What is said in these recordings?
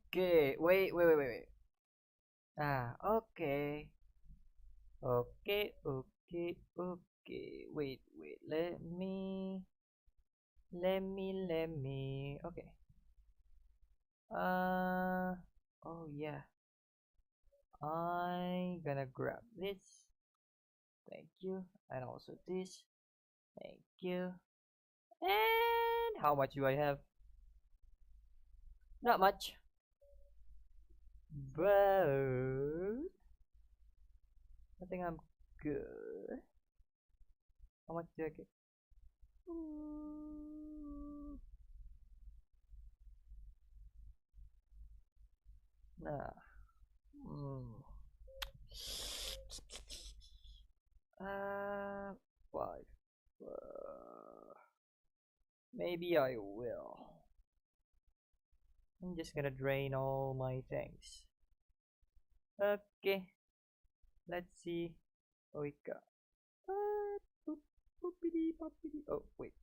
Okay, wait. Okay. Okay. Wait. Let me. Okay. Uh, oh yeah. I'm gonna grab this. Thank you. And also this. Thank you. And how much do I have? Not much. But I think I'm good. How much do I get? Mm, Nah. Mm. Uh, five. Maybe I will. I'm just gonna drain all my things. Okay, let's see what we got. Boop, boopity, boppity. Oh, wait.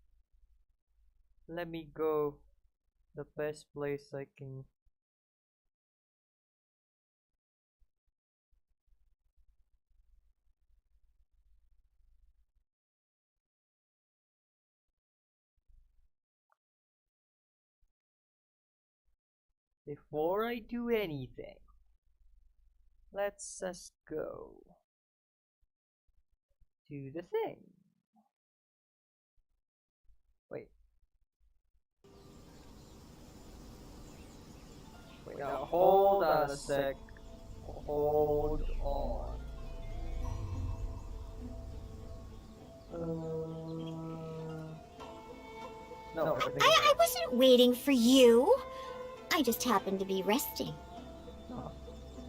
Let me go the best place I can. Before I do anything, let's just go to the thing. Wait, now hold on a sec. Hold on. No, I wasn't waiting for you. I just happened to be resting.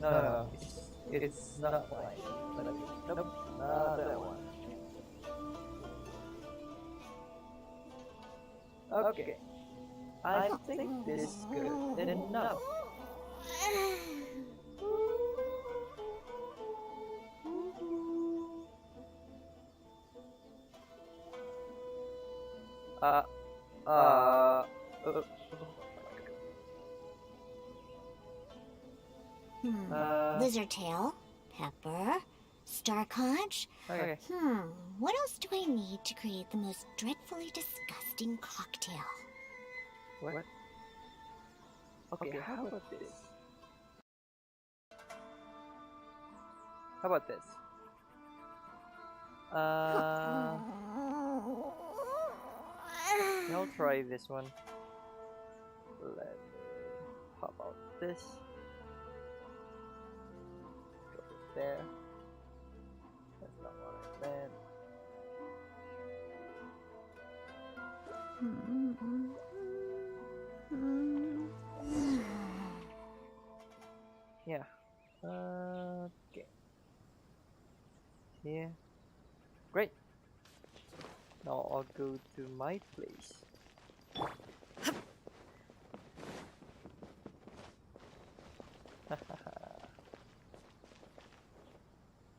no. It's not like. Nope, not that one. Okay, I think this is good enough. Uh, uh, uh, Lizard tail, pepper, star conch. okay. What else do I need to create the most dreadfully disgusting cocktail? What? Okay, how about this? How about this? I'll try this one. Let me pop out this. Go there. That's not what I meant. Yeah. Okay. Yeah. Great. Now I'll go to my place.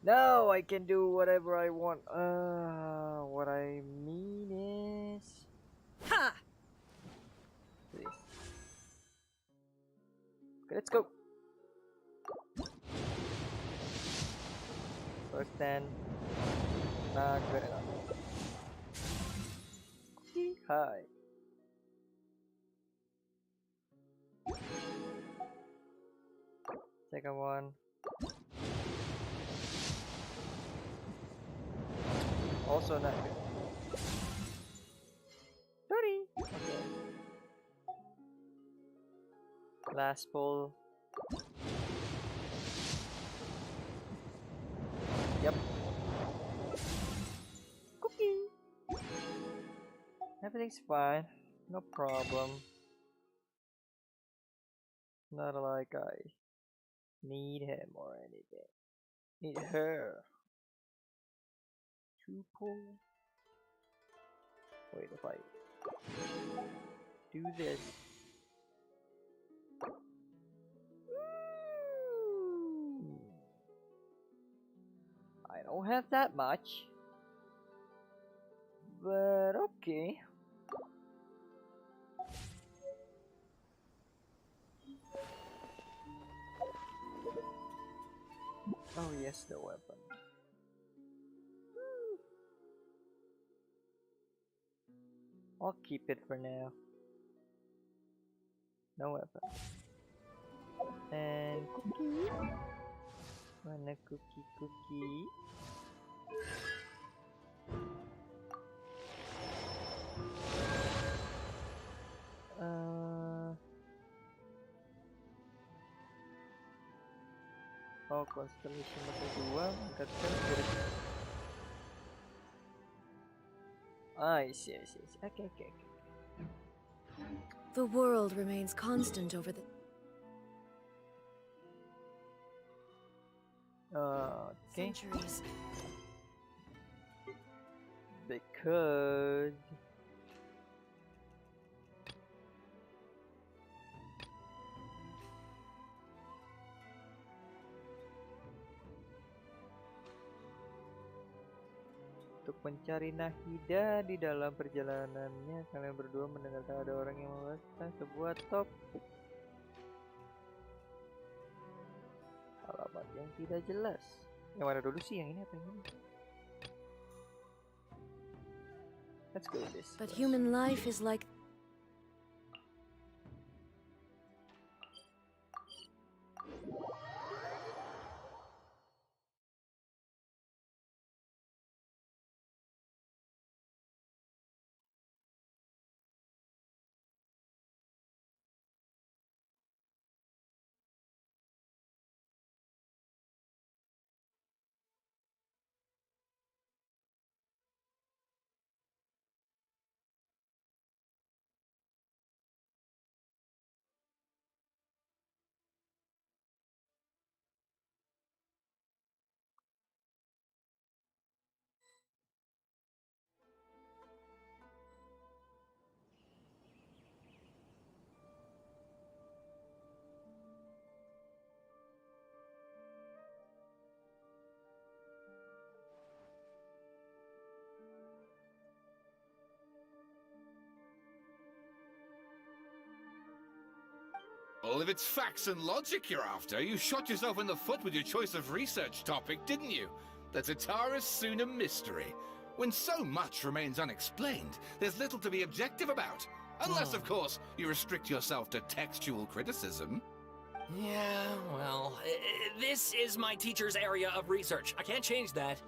Now I can do whatever I want. What I mean is this. Okay, let's go. First 10. Not good enough. Hi. Second one. Also not good. 30. Okay. Last pull. Yep. Cookie. Everything's fine. No problem. Not like I need him or anything. Need her. Two pull. Wait, if I do this. I don't have that much. But okay. Oh yes, the weapon. I'll keep it for now. No weapon. And cookie. Mana cookie? Oh, constellation level 2 meningkatkan spirit. I see. Okay. The world remains constant over the... Okay. centuries. Because... Untuk mencari Nahida di dalam perjalanannya, kalian berdua mendengarkan ada orang yang membaca sebuah topik. Alamat yang tidak jelas. Yang mana dulu sih? Yang ini apa yang ini? Let's go this. But human life is like... Well, if it's facts and logic you're after, you shot yourself in the foot with your choice of research topic, didn't you? The AKRtoon mystery. When so much remains unexplained, there's little to be objective about. Unless, of course, you restrict yourself to textual criticism. Yeah, well, this is my teacher's area of research. I can't change that.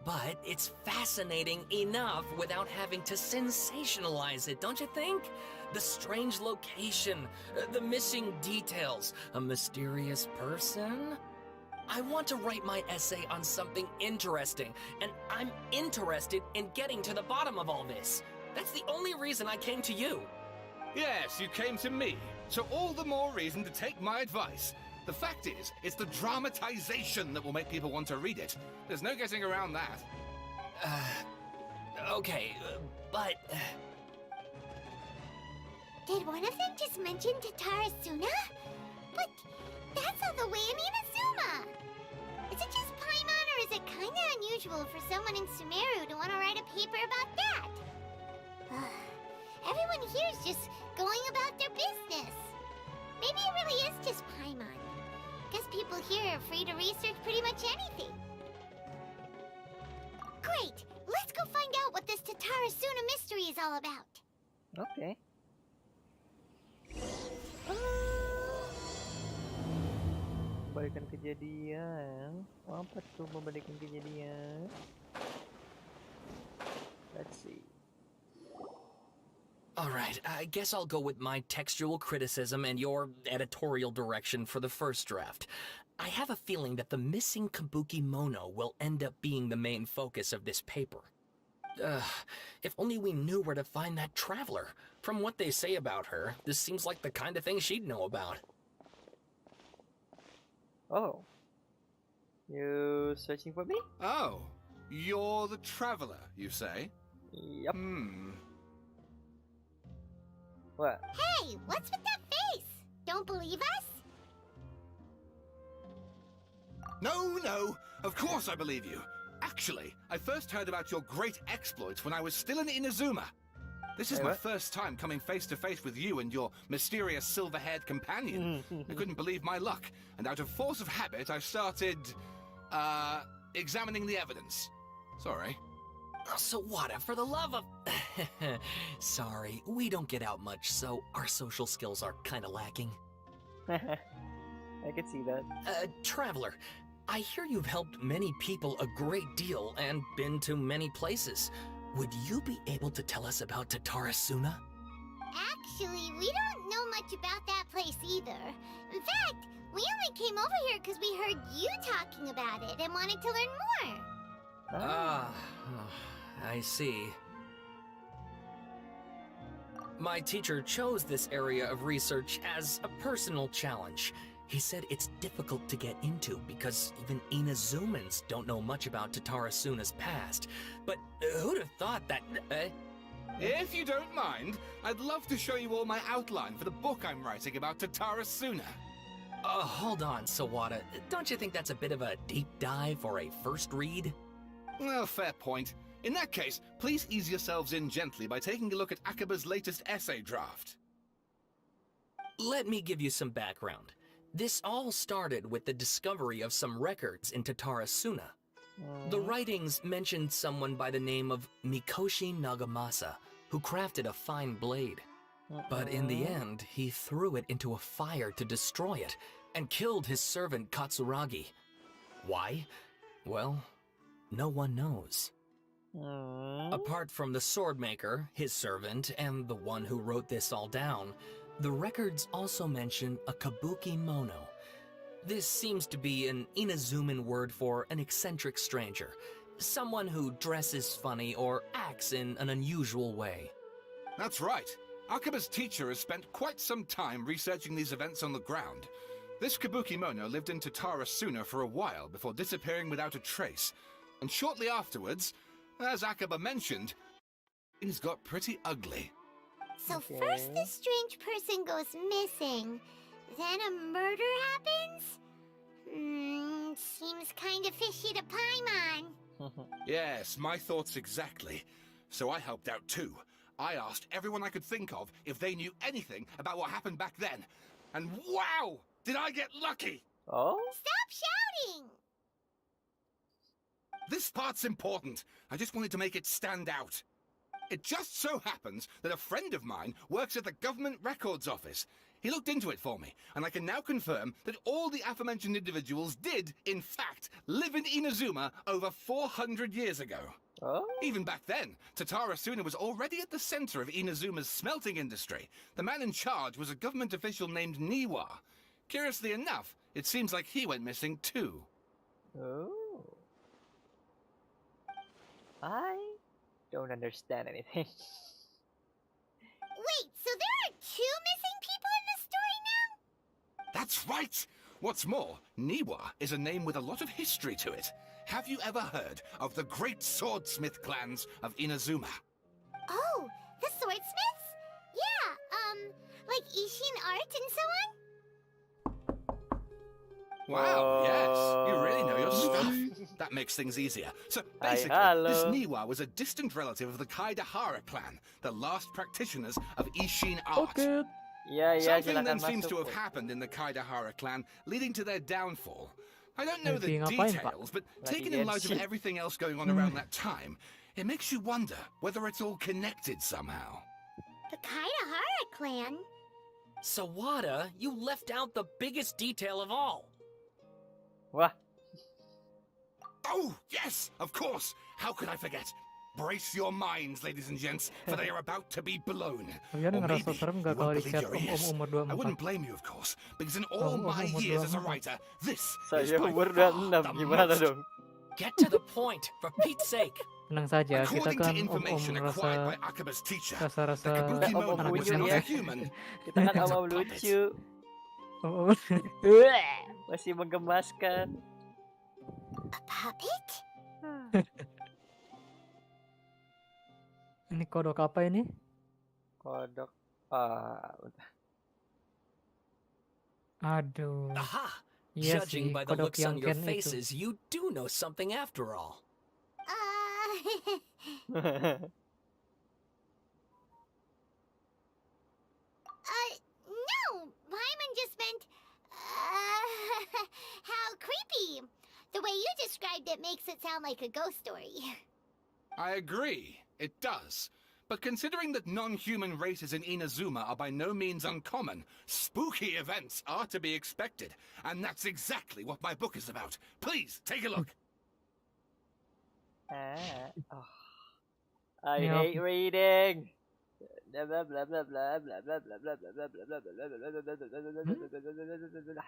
But it's fascinating enough without having to sensationalize it, don't you think? The strange location, the missing details, a mysterious person. I want to write my essay on something interesting, and I'm interested in getting to the bottom of all this. That's the only reason I came to you. Yes, you came to me, so all the more reason to take my advice. The fact is, it's the dramatization that will make people want to read it. There's no getting around that. Okay, but... Did one of them just mention AKRtoon? But that's all the way in Inazuma! Is it just Paimon, or is it kinda unusual for someone in Sumeru to want to write a paper about that? Everyone here is just going about their business. Maybe it really is just Paimon. Guess people here are free to research pretty much anything. Great! Let's go find out what this AKRtoon mystery is all about. Okay. Membalikan kejadian. Apa tuh membalikan kejadian? Let's see. Alright, I guess I'll go with my textual criticism and your editorial direction for the first draft. I have a feeling that the missing Kabuki Mono will end up being the main focus of this paper. If only we knew where to find that traveler. From what they say about her, this seems like the kind of thing she'd know about. Oh. You searching for me? Oh, you're the traveler, you say? Yep. What? Hey, what's with that face? Don't believe us? No, of course I believe you. Actually, I first heard about your great exploits when I was still in Inazuma. This is my first time coming face to face with you and your mysterious silver-haired companion. I couldn't believe my luck, and out of force of habit, I started... Examining the evidence. Sorry. Oh, Sawada, for the love of... Sorry, we don't get out much, so our social skills are kinda lacking. I can see that. Traveler, I hear you've helped many people a great deal and been to many places. Would you be able to tell us about Tatarasuna? Actually, we don't know much about that place either. In fact, we only came over here because we heard you talking about it and wanted to learn more. I see. My teacher chose this area of research as a personal challenge. He said it's difficult to get into because even Inazumans don't know much about Tatarasuna's past. But who'd have thought that... If you don't mind, I'd love to show you all my outline for the book I'm writing about Tatarasuna. Hold on, Sawada. Don't you think that's a bit of a deep dive or a first read? Well, fair point. In that case, please ease yourselves in gently by taking a look at Akaba's latest essay draft. Let me give you some background. This all started with the discovery of some records in Tatarasuna. The writings mentioned someone by the name of Mikoshi Nagamasa, who crafted a fine blade. But in the end, he threw it into a fire to destroy it, and killed his servant Katsuragi. Why? Well, no one knows. Apart from the swordmaker, his servant, and the one who wrote this all down, the records also mention a kabuki mono. This seems to be an Inazuman word for an eccentric stranger, someone who dresses funny or acts in an unusual way. That's right. Akaba's teacher has spent quite some time researching these events on the ground. This kabuki mono lived in Tatarasuna for a while before disappearing without a trace. And shortly afterwards, as Akaba mentioned, things got pretty ugly. So first this strange person goes missing, then a murder happens? Seems kinda fishy to Paimon. Yes, my thoughts exactly. So I helped out too. I asked everyone I could think of if they knew anything about what happened back then. And wow! Did I get lucky! Oh? Stop shouting! This part's important. I just wanted to make it stand out. It just so happens that a friend of mine works at the Government Records Office. He looked into it for me, and I can now confirm that all the aforementioned individuals did, in fact, live in Inazuma over 400 years ago. Oh? Even back then, Tatarasuna was already at the center of Inazuma's smelting industry. The man in charge was a government official named Niwa. Curiously enough, it seems like he went missing too. Oh. I don't understand anything. Wait, so there are 2 missing people in the story now? That's right! What's more, Niwa is a name with a lot of history to it. Have you ever heard of the great swordsmith clans of Inazuma? Oh, the swordsmiths? Yeah, like Ishin art and so on? Wow, yes, you really know your stuff. That makes things easier. So basically, this Niwa was a distant relative of the Kaidahara clan, the last practitioners of Ishin art. Okay. Yeah, Something then seems to have happened in the Kaidahara clan, leading to their downfall. I don't know the details, but taken in light of everything else going on around that time, it makes you wonder whether it's all connected somehow. The Kaidahara clan? Sawada, you left out the biggest detail of all. What? Oh, yes, of course. How could I forget? Brace your minds, ladies and gents, for they are about to be blown. Or maybe you won't believe your ears. I wouldn't blame you, of course, because in all my years as a writer, this is by far the most... Get to the point, for Pete's sake. Tenang saja, kita According to kan information acquired by merasa Akaba's teacher, rasa-rasa the kabuki mono was not a human. Kita kan It was a awal puppet. lucu. Masih menggemaskan. A puppet? ini kodok apa ini? Kodok. Bentar. Aduh. Aha! Iya Judging sih, by the kodok looks on yang your Ken itu. faces, you do know something after all. No! Paimon just meant, how creepy. The way way you described it makes it sound like a ghost story. I agree, it does. But considering that non-human races in Inazuma are by no means uncommon, spooky events are to be expected. And that's exactly what my book is about. Please, take a look. Oh. I Yeah. hate reading. Blah blah blah blah blah blah blah blah blah blah blah blah.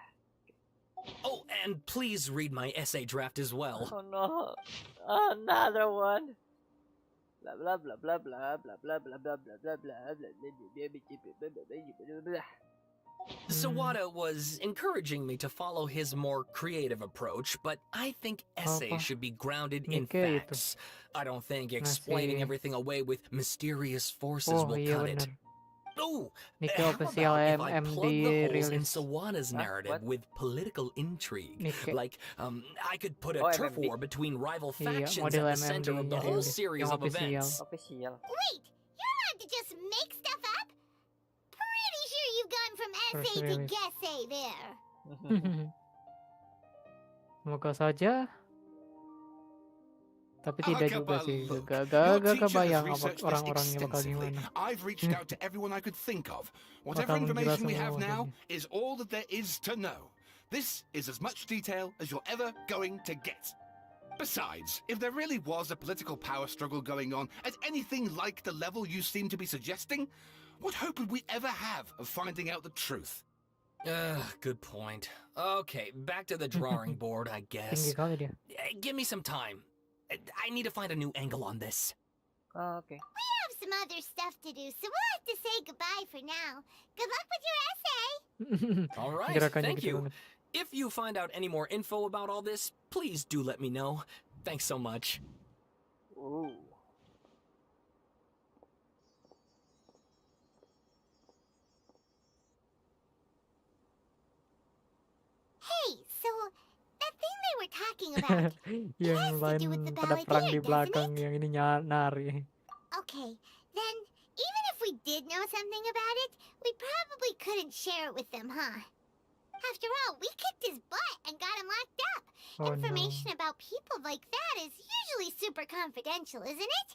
Oh, and please read my essay draft as well. Oh no, another one. Blah blah blah blah blah blah blah blah blah blah blah blah. Sawada was encouraging me to follow his more creative approach, but I think essays Apa? should be grounded in Nike itu. facts. I don't think explaining Masih- everything away with mysterious forces Oh will iya cut it. bener. Oh, Nike how official about if I MD plug the holes in rilis. Sawada's Huh? narrative What? with political intrigue? Nike. Like, I could put a Oh, turf MMD. war between rival Iya, factions model at the center of the MMD-nya whole rilis. series Yang of official. events. Official. Wait, you're allowed to just make stuff up? Pretty sure you've gone from First essay to release. guessay there. Semoga saja. Tapi tidak juga sih. Look, Gak your teacher has kebayang apa researched this orang-orangnya bakal extensively. gimana. I've reached out to everyone I could think of. Whatever Bakal menjelaskan information we have semua now maksudnya. is all that there is to know. This is as much detail as you're ever going to get. Besides, if there really was a political power struggle going on at anything like the level you seem to be suggesting, what hope would we ever have of finding out the truth? Good point. Okay, back to the drawing board, I Tinggi guess. kali dia. Give me some time. I need to find a new angle on this. Oh, okay. We have some other stuff to do, so we'll have to say goodbye for now. Good luck with your essay. All right, Gerakannya thank gitu you. banget. If you find out any more info about all this, please do let me know. Thanks so much. Ooh. Hey, so that thing they were talking about. Yang has to lain do with the pada perang di balladeer, belakang, doesn't yang ini nari. Okay, then even if we did know something about it, we probably couldn't share it with them, huh? After all, we kicked his butt and got him locked up. Oh no. Information about people like that is usually super confidential, isn't it?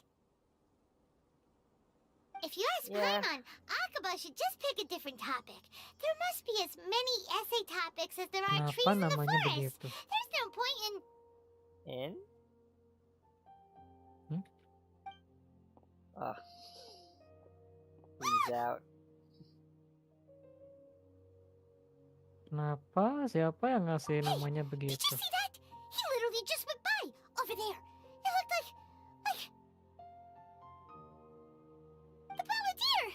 If you ask Yeah. Paimon, Akaba should just pick a different topic. There must be as many essay topics as there are Kenapa trees in the namanya forest. begitu? There's no point in... In? Hmm? Ah. He's out. Kenapa? Siapa yang ngasih namanya Did begitu? you see that? He literally just went by over there. It looked like the balladeer.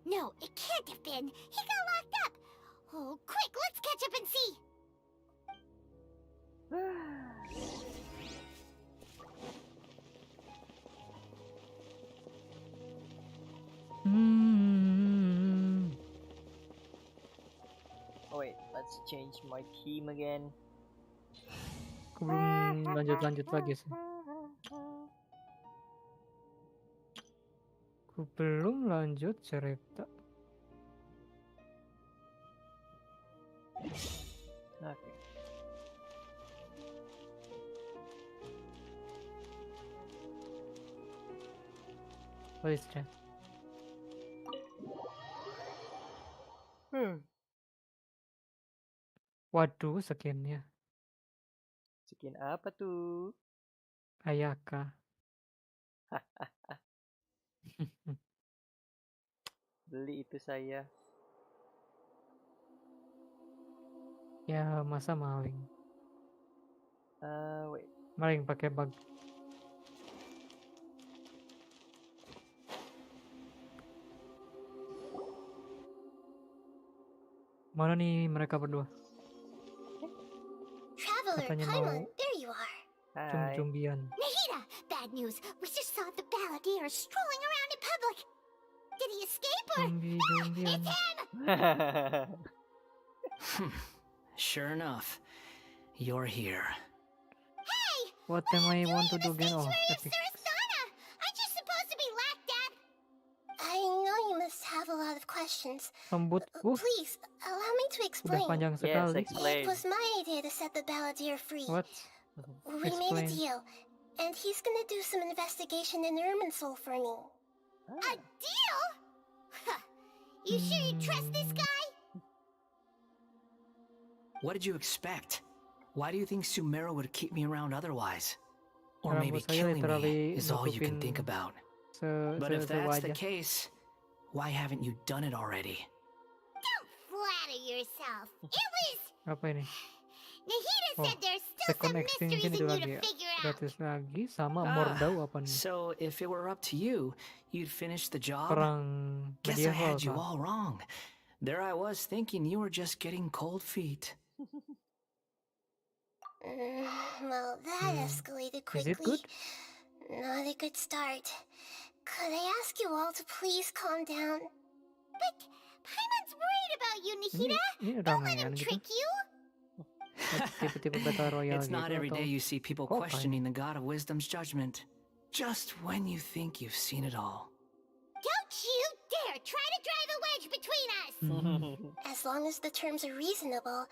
No, it can't have been. He got locked up. Oh, quick, let's catch up and see. Hmm. Oh wait, let's change my team again. Aku belum lanjut lagi sih. Aku belum lanjut cerita. Okay. What is that? Waduh, skinnya. Skin apa tuh? Ayaka. Beli itu saya. Ya, masa maling. Wait. Maling pakai bug. Mana nih mereka berdua? Traveler, Katanya Paimon, mau there you are. Hi. Cum-cumbian. Nahida, bad news. We just saw the balladeer strolling around in public. Did he escape or... Cumbi-cumbian. It's him! Sure enough, you're here. Hey! What What am are I you want to doing do in the again? Oh, sanctuary of epic. Sarasana? Aren't you supposed to be locked up? I know you must have a lot of questions. Rambutku Please, allow me to udah explain. panjang Yes, sekali. explain. It was my idea to set the balladeer free. What? We made a Explain. deal, and he's gonna do some investigation in Irminsul for me. A deal? Huh. You sure you trust this guy? What did you expect? Why do you think Sumeru would keep me around otherwise? Or Rambut maybe saya killing me literally is all you can nutupin think about. se But if that's the sewajah. case, why haven't you done it already? Don't flatter yourself. It was... Apa ini? Nahida Oh, said there's still second some mysteries extinction in itu you lagi to ya. figure out. Gratis lagi sama Ah, Mordau apa nih? So if it were up to you, you'd finish the job? Perang Guess I medieval had you kah? all wrong. There I was thinking you were just getting cold feet. Well, that escalated Is it quickly. good? Not a good start. Could I ask you all to please calm down? But Paimon's worried about you, Nahida. Ini Don't let ramean him gitu. trick you. Tipe-tipe battle royale It's not gitu every atau day you see people Kok questioning the God of Wisdom's judgment. Just when you think you've seen it all. Don't you dare try to drive a wedge between us! As long as the terms are reasonable,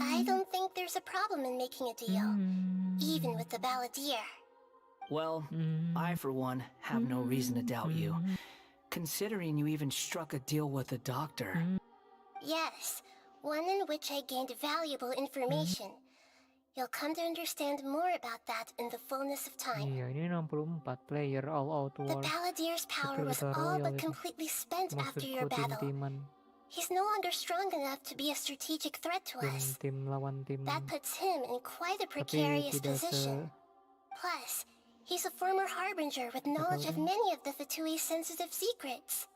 I don't think there's a problem in making a deal. Even with the Balladeer. Well, I for one have no reason to doubt you, considering you even struck a deal with the doctor. Yes, one in which I gained valuable information. You'll come to understand more about that in the fullness of time. Iya, ini 64 player all out The war. Balladeer's power Betul was battle all royale but itu. completely spent after your Maksudku battle. tim-timan. He's no longer strong enough to be a strategic threat to us. Tim lawan tim. That puts him in quite a Tapi precarious tidak position. Plus, he's a former harbinger with knowledge of many of the Fatui's sensitive secrets.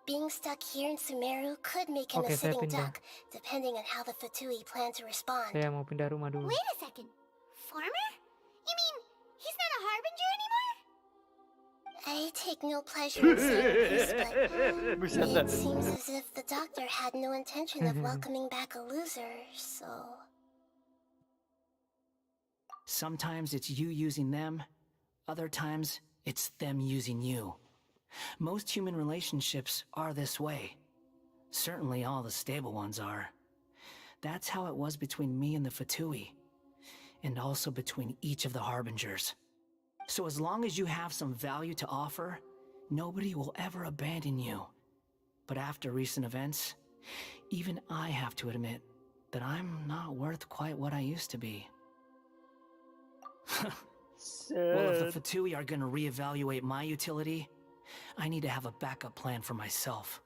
Being stuck here in Sumeru could make him Oke, a saya sitting pindah. duck, depending on how the Fatui plan to respond. Saya mau pindah rumah dulu. Wait a second. Farmer? You mean he's not a harbinger anymore? I take no pleasure in saying this, but it seems as if the doctor had no intention of welcoming back a loser, so... Sometimes it's you using them, other times it's them using you. Most human relationships are this way. Certainly all the stable ones are. That's how it was between me and the Fatui, and also between each of the Harbingers. So as long as you have some value to offer, nobody will ever abandon you. But after recent events, even I have to admit that I'm not worth quite what I used to be. Well, if the Fatui are gonna reevaluate my utility, I need to have a backup plan for myself.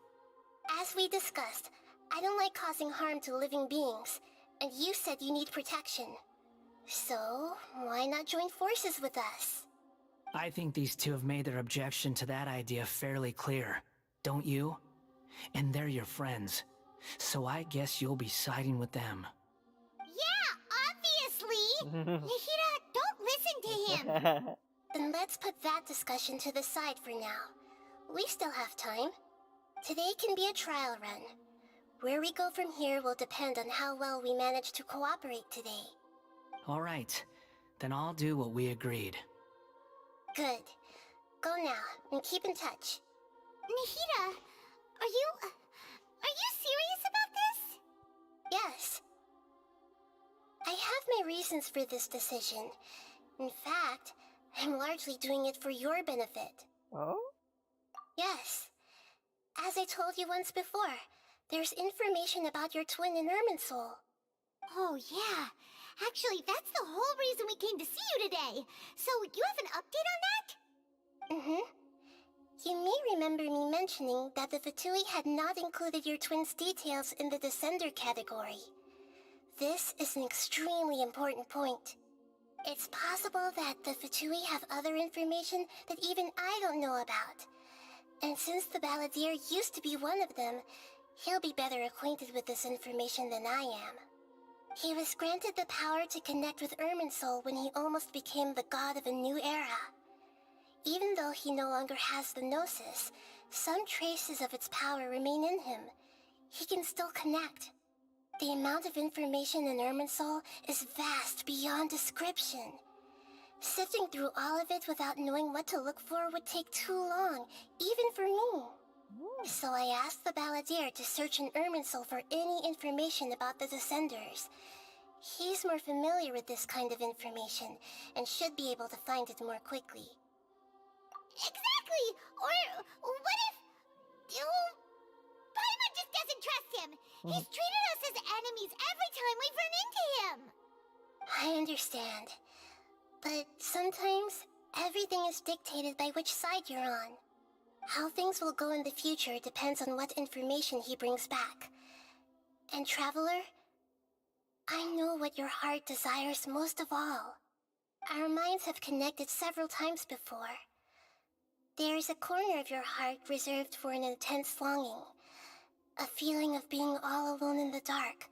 As we discussed, I don't like causing harm to living beings, and you said you need protection. So, why not join forces with us? I think these two have made their objection to that idea fairly clear, don't you? And they're your friends, so I guess you'll be siding with them. Yeah, obviously! Nahida, don't listen to him! Then let's put that discussion to the side for now. We still have time. Today can be a trial run. Where we go from here will depend on how well we manage to cooperate today. All right, then I'll do what we agreed. Good. Go now, and keep in touch. Nahida, are you serious about this? Yes. I have my reasons for this decision. In fact, I'm largely doing it for your benefit. Oh? Yes. As I told you once before, there's information about your twin in Irminsul. Oh, yeah. Actually, that's the whole reason we came to see you today. So, you have an update on that? Mm-hmm. You may remember me mentioning that the Fatui had not included your twin's details in the Descender category. This is an extremely important point. It's possible that the Fatui have other information that even I don't know about. And since the Balladeer used to be one of them, he'll be better acquainted with this information than I am. He was granted the power to connect with Irminsul when he almost became the god of a new era. Even though he no longer has the Gnosis, some traces of its power remain in him. He can still connect. The amount of information in Irminsul is vast beyond description. Sifting through all of it without knowing what to look for would take too long, even for me. So I asked the Balladeer to search in Irminsul for any information about the Descenders. He's more familiar with this kind of information and should be able to find it more quickly. Exactly! Or what if... Paimon just doesn't trust him! He's treated us as enemies every time we've run into him! I understand. But sometimes, everything is dictated by which side you're on. How things will go in the future depends on what information he brings back. And Traveler, I know what your heart desires most of all. Our minds have connected several times before. There is a corner of your heart reserved for an intense longing. A feeling of being all alone in the dark,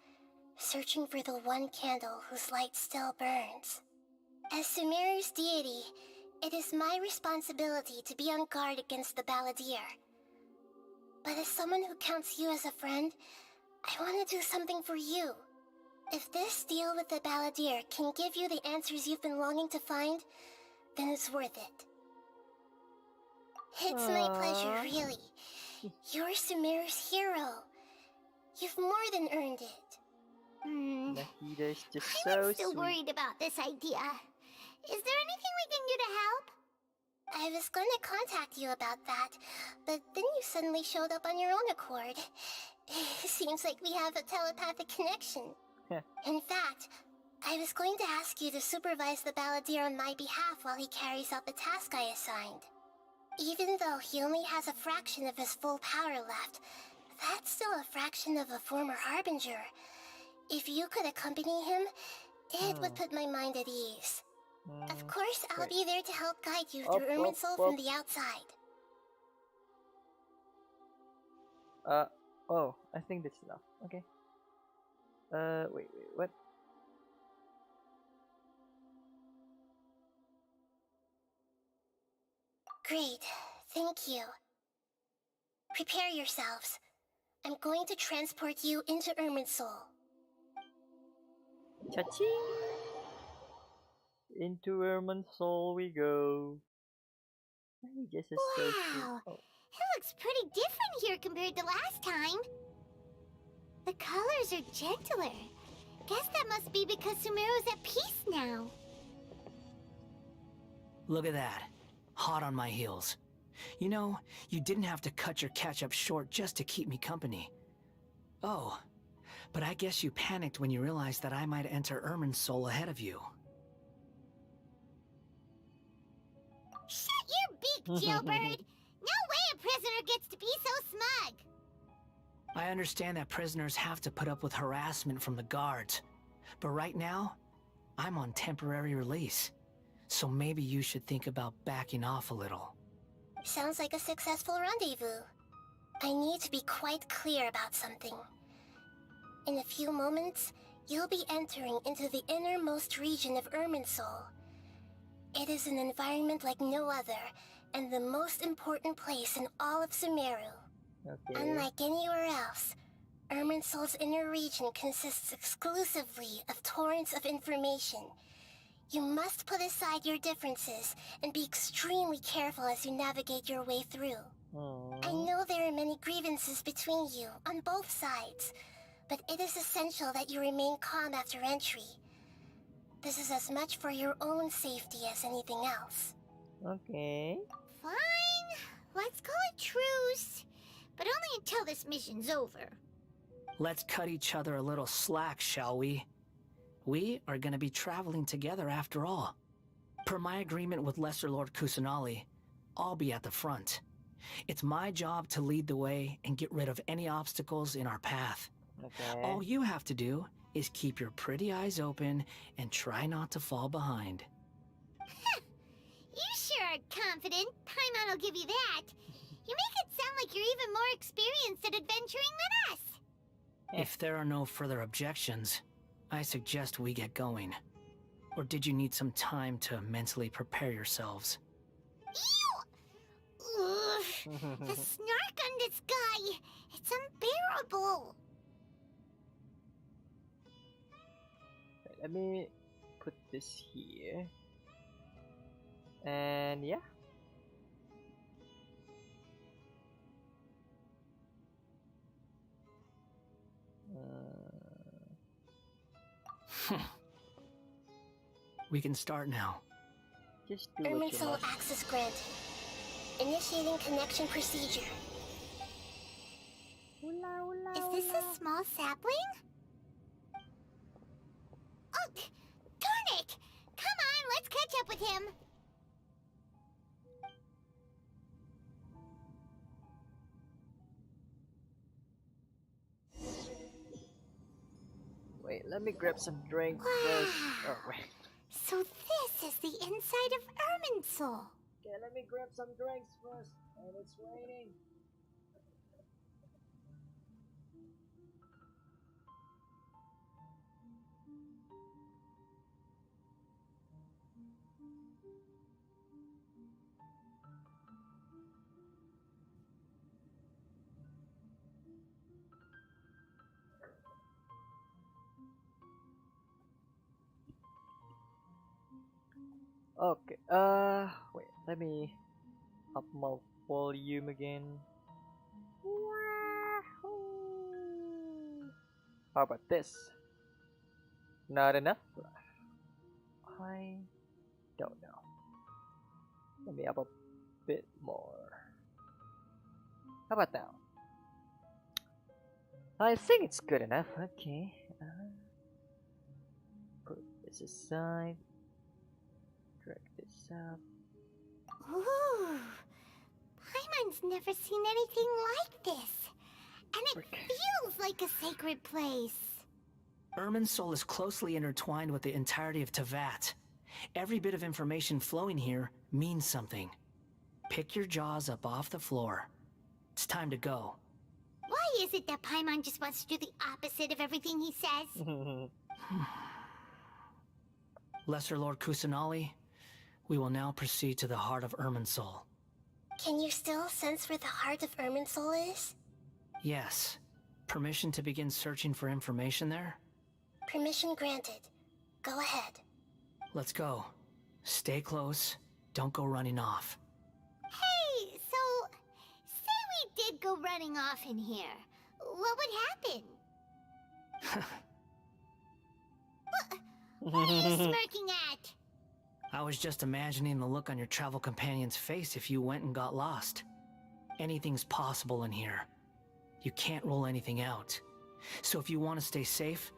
searching for the one candle whose light still burns. As Sumeru's deity, it is my responsibility to be on guard against the Balladeer. But as someone who counts you as a friend, I want to do something for you. If this deal with the Balladeer can give you the answers you've been longing to find, then it's worth it. It's my pleasure, really. You're Sumeru's hero. You've more than earned it. Nahida's just I'm so still sweet. worried about this idea. Is there anything we can do to help? I was going to contact you about that, but then you suddenly showed up on your own accord. Seems like we have a telepathic connection. In fact, I was going to ask you to supervise the Balladeer on my behalf while he carries out the task I assigned. Even though he only has a fraction of his full power left, that's still a fraction of a former Harbinger. If you could accompany him, it would put my mind at ease. Of course, I'll be there to help guide you through Irminsul from the outside. Oh, I think that's enough. Okay. Wait, what? Great, thank you. Prepare yourselves. I'm going to transport you into Irminsul. Cha-ching! Into Irminsul we go. He just is so sweet. Wow, Oh. it looks pretty different here compared to last time. The colors are gentler. Guess that must be because Sumeru's at peace now. Look at that. Hot on my heels. You know, you didn't have to cut your catch-up short just to keep me company. Oh, but I guess you panicked when you realized that I might enter Irminsul ahead of you. Shut your beak, Jailbird! No way a prisoner gets to be so smug! I understand that prisoners have to put up with harassment from the guards, but right now, I'm on temporary release. So maybe you should think about backing off a little. Sounds like a successful rendezvous. I need to be quite clear about something. In a few moments, you'll be entering into the innermost region of Irminsul. It is an environment like no other, and the most important place in all of Sumeru. Okay. Unlike anywhere else, Irminsul's inner region consists exclusively of torrents of information. You must put aside your differences and be extremely careful as you navigate your way through. I know there are many grievances between you, on both sides, but it is essential that you remain calm after entry. This is as much for your own safety as anything else. Okay. Fine. Let's call it truce. But only until this mission's over. Let's cut each other a little slack, shall we? We are going to be traveling together after all. Per my agreement with Lesser Lord Kusanali, I'll be at the front. It's my job to lead the way and get rid of any obstacles in our path. Okay. All you have to do is keep your pretty eyes open and try not to fall behind. You sure are confident. Paimon will give you that. You make it sound like you're even more experienced at adventuring than us. If there are no further objections, I suggest we get going. Or did you need some time to mentally prepare yourselves? Ew! Ugh, the snark on this guy. It's unbearable. Let me put this here. And yeah. We can start now. Just do what you Erminsoul must. access granted. Initiating connection procedure. Is this a small sapling? Oh, darn it! Come on, let's catch up with him. Wait, let me grab some drink first. Oh, wait. So this is the inside of Erminsoul. Okay, let me grab some drinks first. And it's raining. Okay, wait, let me up my volume again. Wahoo! How about this? Not enough? I don't know. Let me up a bit more. How about now? I think it's good enough. Okay. Put this aside. Drag this up. Ooh, Paimon's never seen anything like this. And it Frick. feels like a sacred place. Erminsoul is closely intertwined with the entirety of Tevat. Every bit of information flowing here means something. Pick your jaws up off the floor. It's time to go. Why is it that Paimon just wants to do the opposite of everything he says? Lesser Lord Kusanali, we will now proceed to the heart of Erminsoul. Can you still sense where the heart of Erminsoul is? Yes. Permission to begin searching for information there? Permission granted. Go ahead. Let's go. Stay close. Don't go running off. Hey, so, say we did go running off in here. What would happen? What are you smirking at? I was just imagining the look on your travel companion's face if you went and got lost. Anything's possible in here. You can't rule anything out. So if you want to stay safe,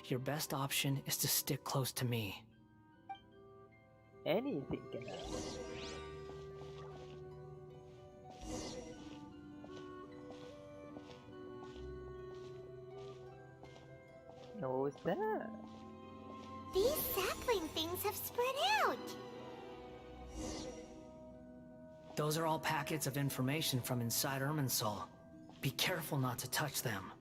your best option is to stick close to me. Anything can happen. No, what's that? These sapling things have spread out. Those are all packets of information from inside Erminsoul. Be careful not to touch them.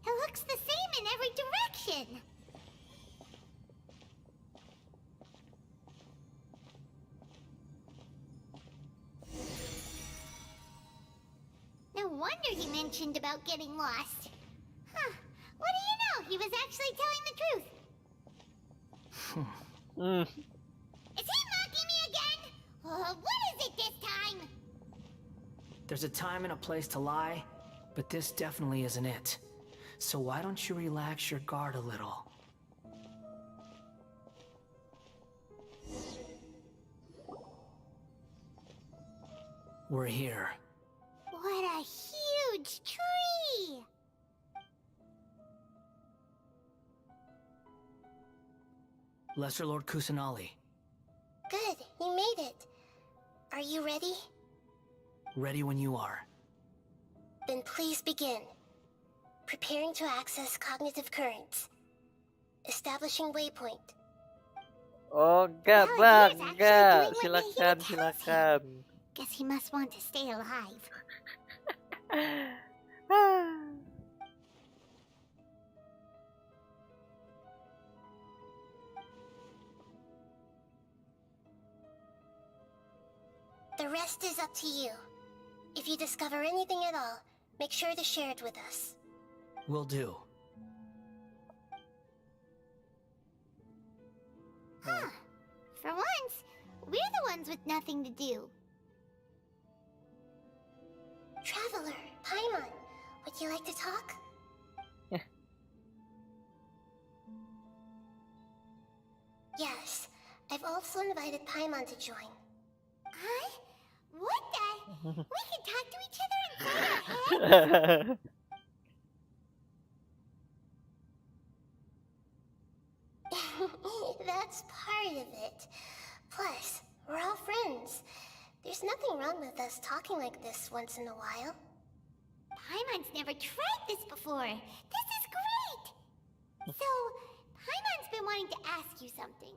It looks the same in every direction. No wonder he mentioned about getting lost. Huh. What do you know? He was actually telling the truth. Is he mocking me again? What is it this time? There's a time and a place to lie, but this definitely isn't it. So why don't you relax your guard a little? We're here. What a huge tree! Lesser Lord Kusanali, Good, you made it. Are you ready? ready when you are. Then please begin. Preparing to access cognitive currents. Establishing waypoint. Oh, enggak, Now Bang. he is actually Enggak. doing what Silakan, Nahida tells silakan. Guess he must want to stay alive. The rest is up to you. If you discover anything at all, make sure to share it with us. Will do. Huh. For once, we're the ones with nothing to do. Traveler, Paimon, would you like to talk? Yes, I've also invited Paimon to join. Huh? What the? We can talk to each other inside our heads? That's part of it. Plus, we're all friends. There's nothing wrong with us talking like this once in a while. Paimon's never tried this before. This is great! So, Paimon's been wanting to ask you something.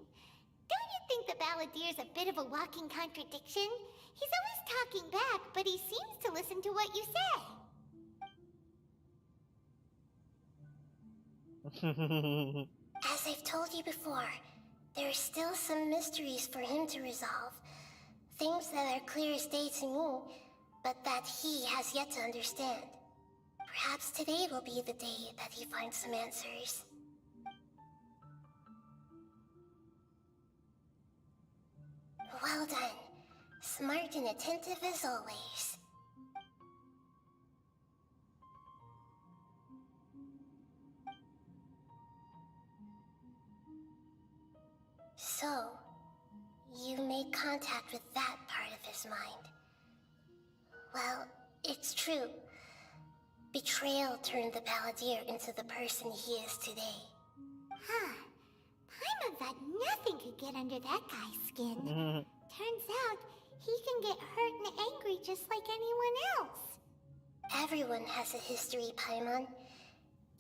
Don't you think the Balladier's a bit of a walking contradiction? He's always talking back, but he seems to listen to what you say. As I've told you before, there are still some mysteries for him to resolve. Things that are clear as day to me, but that he has yet to understand. Perhaps today will be the day that he finds some answers. Well done. Smart and attentive as always. So, you made contact with that part of his mind. Well, it's true. Betrayal turned the Balladeer into the person he is today. Huh. Paimon thought nothing could get under that guy's skin. Turns out, he can get hurt and angry just like anyone else. Everyone has a history, Paimon.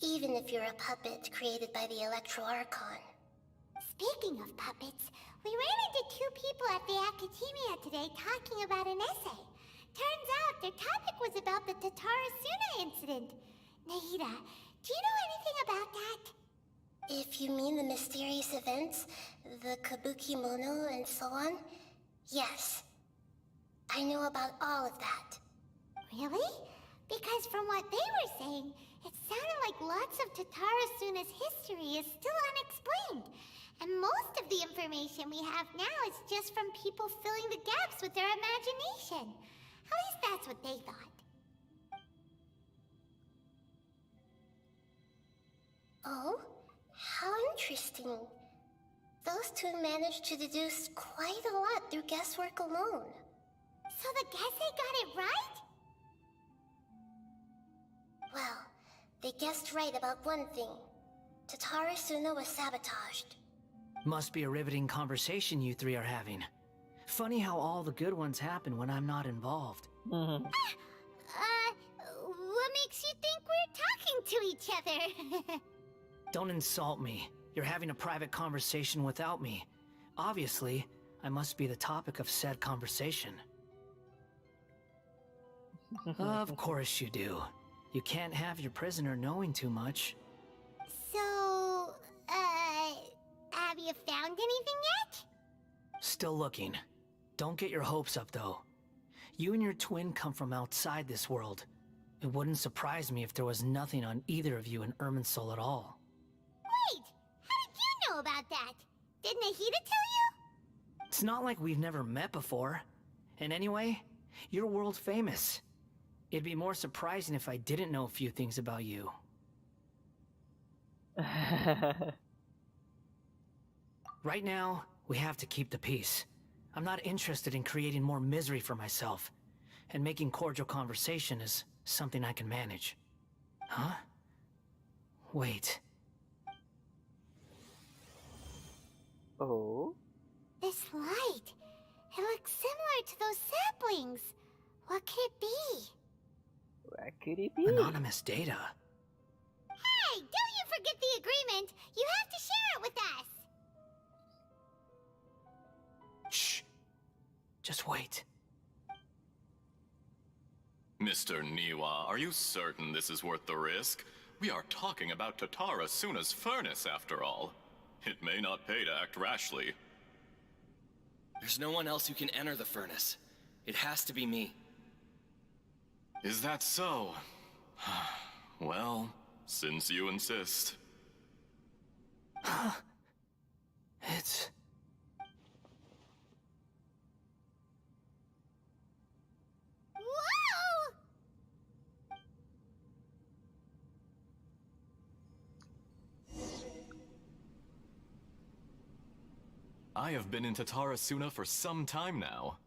Even if you're a puppet created by the Electro-Archon. Speaking of puppets, we ran into two people at the Academia today talking about an essay. Turns out their topic was about the Tatarasuna incident. Nahida, do you know anything about that? If you mean the mysterious events, the Kabuki Mono and so on, yes. I know about all of that. Really? Because from what they were saying, it sounded like lots of Tatarasuna's history is still unexplained. And most of the information we have now is just from people filling the gaps with their imagination. At least that's what they thought. Oh? How interesting. Those two managed to deduce quite a lot through guesswork alone. So the Gesse got it right? Well, they guessed right about one thing. Tatarasuna was sabotaged. Must be a riveting conversation you three are having. Funny how all the good ones happen when I'm not involved. What makes you think we're talking to each other? Don't insult me. You're having a private conversation without me. Obviously, I must be the topic of said conversation. Of course you do. You can't have your prisoner knowing too much. So, have you found anything yet? Still looking. Don't get your hopes up, though. You and your twin come from outside this world. It wouldn't surprise me if there was nothing on either of you in Irminsul at all. Wait! How did you know about that? Did Nahida tell you? It's not like we've never met before. And anyway, you're world famous. It'd be more surprising if I didn't know a few things about you. Right now, we have to keep the peace. I'm not interested in creating more misery for myself. And making cordial conversation is something I can manage. Huh? Wait. Oh? This light. It looks similar to those saplings. What could it be? What could it be? Anonymous data. Hey, don't you forget the agreement. You have to share it with us. Shh. Just wait. Mr. Niwa, are you certain this is worth the risk? We are talking about Tatarasuna's furnace, after all. It may not pay to act rashly. There's no one else who can enter the furnace. It has to be me. Is that so? Well, since you insist. It's I have been in Tatarasuna for some time now.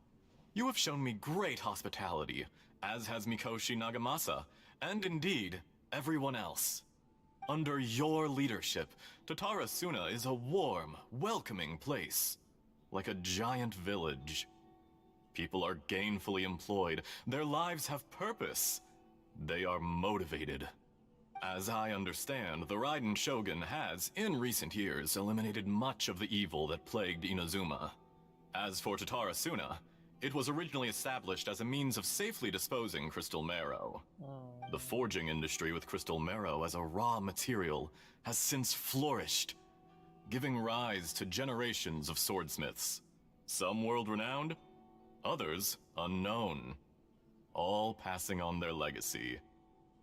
You have shown me great hospitality, as has Mikoshi Nagamasa, and indeed, everyone else. Under your leadership, Tatarasuna is a warm, welcoming place, like a giant village. People are gainfully employed, their lives have purpose. They are motivated. As I understand, the Raiden Shogun has, in recent years, eliminated much of the evil that plagued Inazuma. As for Tatarasuna, it was originally established as a means of safely disposing crystal marrow. The forging industry with crystal marrow as a raw material has since flourished, giving rise to generations of swordsmiths. Some world-renowned, others unknown, all passing on their legacy.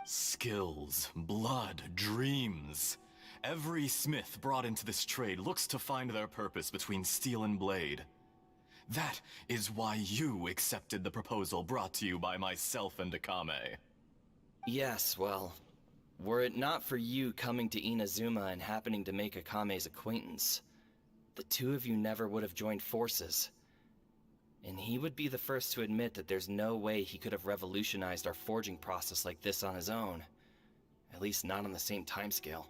Skills, blood, dreams. Every smith brought into this trade looks to find their purpose between steel and blade. That is why you accepted the proposal brought to you by myself and Akame. Yes, well, were it not for you coming to Inazuma and happening to make Akame's acquaintance, the two of you never would have joined forces. And he would be the first to admit that there's no way he could have revolutionized our forging process like this on his own. At least not on the same timescale.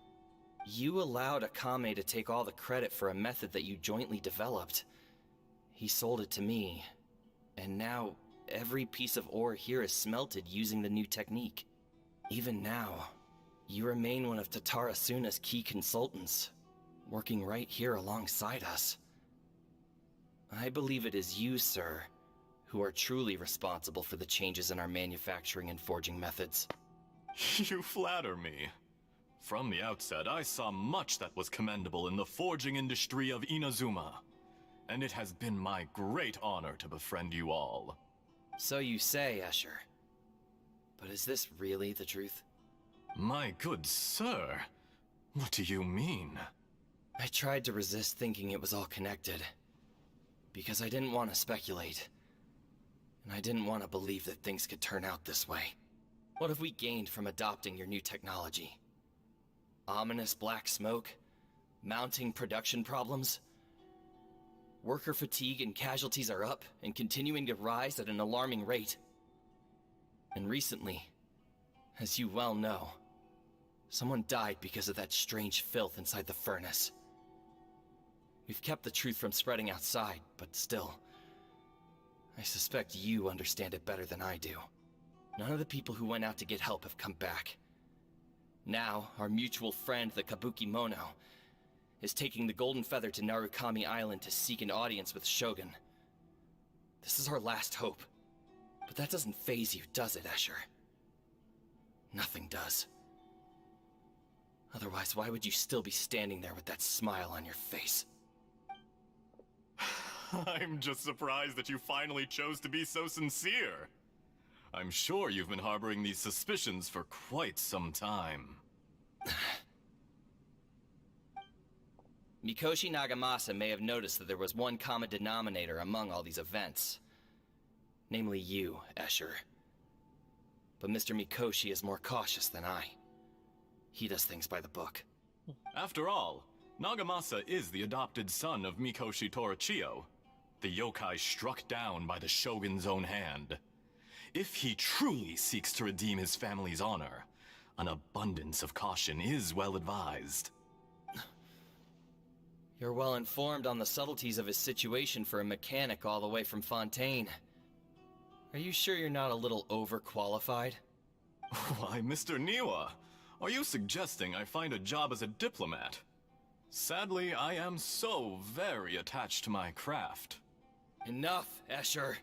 You allowed Akame to take all the credit for a method that you jointly developed. He sold it to me, and now every piece of ore here is smelted using the new technique. Even now, you remain one of Tatarasuna's key consultants, working right here alongside us. I believe it is you, sir, who are truly responsible for the changes in our manufacturing and forging methods. You flatter me. From the outset, I saw much that was commendable in the forging industry of Inazuma, and it has been my great honor to befriend you all. So you say, Escher. But is this really the truth? My good sir, what do you mean? I tried to resist thinking it was all connected, because I didn't want to speculate. And I didn't want to believe that things could turn out this way. What have we gained from adopting your new technology? Ominous black smoke? Mounting production problems? Worker fatigue and casualties are up and continuing to rise at an alarming rate. And recently, as you well know, someone died because of that strange filth inside the furnace. We've kept the truth from spreading outside, but still, I suspect you understand it better than I do. None of the people who went out to get help have come back. Now, our mutual friend, the Kabuki Mono, is taking the Golden Feather to Narukami Island to seek an audience with Shogun. This is our last hope. But that doesn't faze you, does it, Escher? Nothing does. Otherwise, why would you still be standing there with that smile on your face? I'm just surprised that you finally chose to be so sincere. I'm sure you've been harboring these suspicions for quite some time. Mikoshi Nagamasa may have noticed that there was one common denominator among all these events. Namely you, Escher. But Mr. Mikoshi is more cautious than I. He does things by the book. After all, Nagamasa is the adopted son of Mikoshi Torichio, the yokai struck down by the Shogun's own hand. If he truly seeks to redeem his family's honor, an abundance of caution is well advised. You're well informed on the subtleties of his situation for a mechanic all the way from Fontaine. Are you sure you're not a little overqualified? Why, Mr. Niwa, are you suggesting I find a job as a diplomat? Sadly, I am so very attached to my craft. Enough, Escher.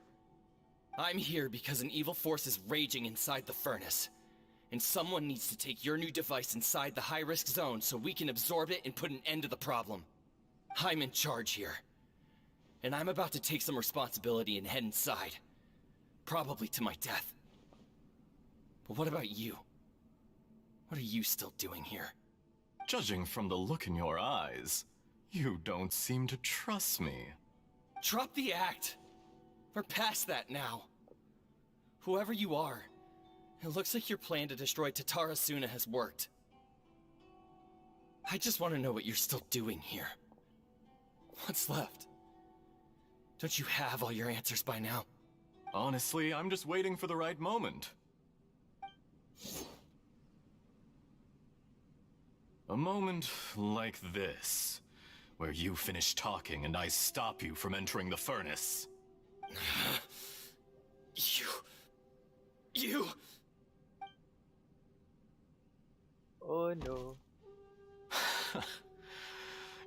I'm here because an evil force is raging inside the furnace. And someone needs to take your new device inside the high-risk zone so we can absorb it and put an end to the problem. I'm in charge here. And I'm about to take some responsibility and head inside. Probably to my death. But what about you? What are you still doing here? Judging from the look in your eyes, you don't seem to trust me. Drop the act! We're past that now. Whoever you are, it looks like your plan to destroy Tatarasuna has worked. I just want to know what you're still doing here. What's left? Don't you have all your answers by now? Honestly, I'm just waiting for the right moment. A moment like this, where you finish talking and I stop you from entering the furnace. You... Oh no.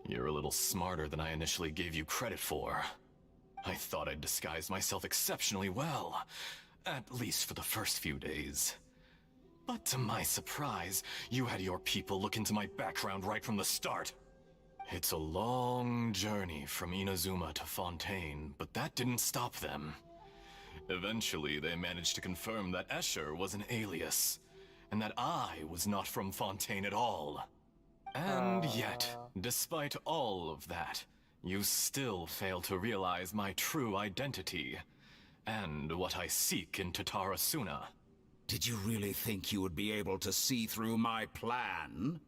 You're a little smarter than I initially gave you credit for. I thought I'd disguised myself exceptionally well, at least for the first few days. But to my surprise, you had your people look into my background right from the start. It's a long journey from Inazuma to Fontaine, but that didn't stop them. Eventually, they managed to confirm that Escher was an alias, and that I was not from Fontaine at all. And yet, despite all of that, you still fail to realize my true identity, and what I seek in Tatarasuna. Did you really think you would be able to see through my plan?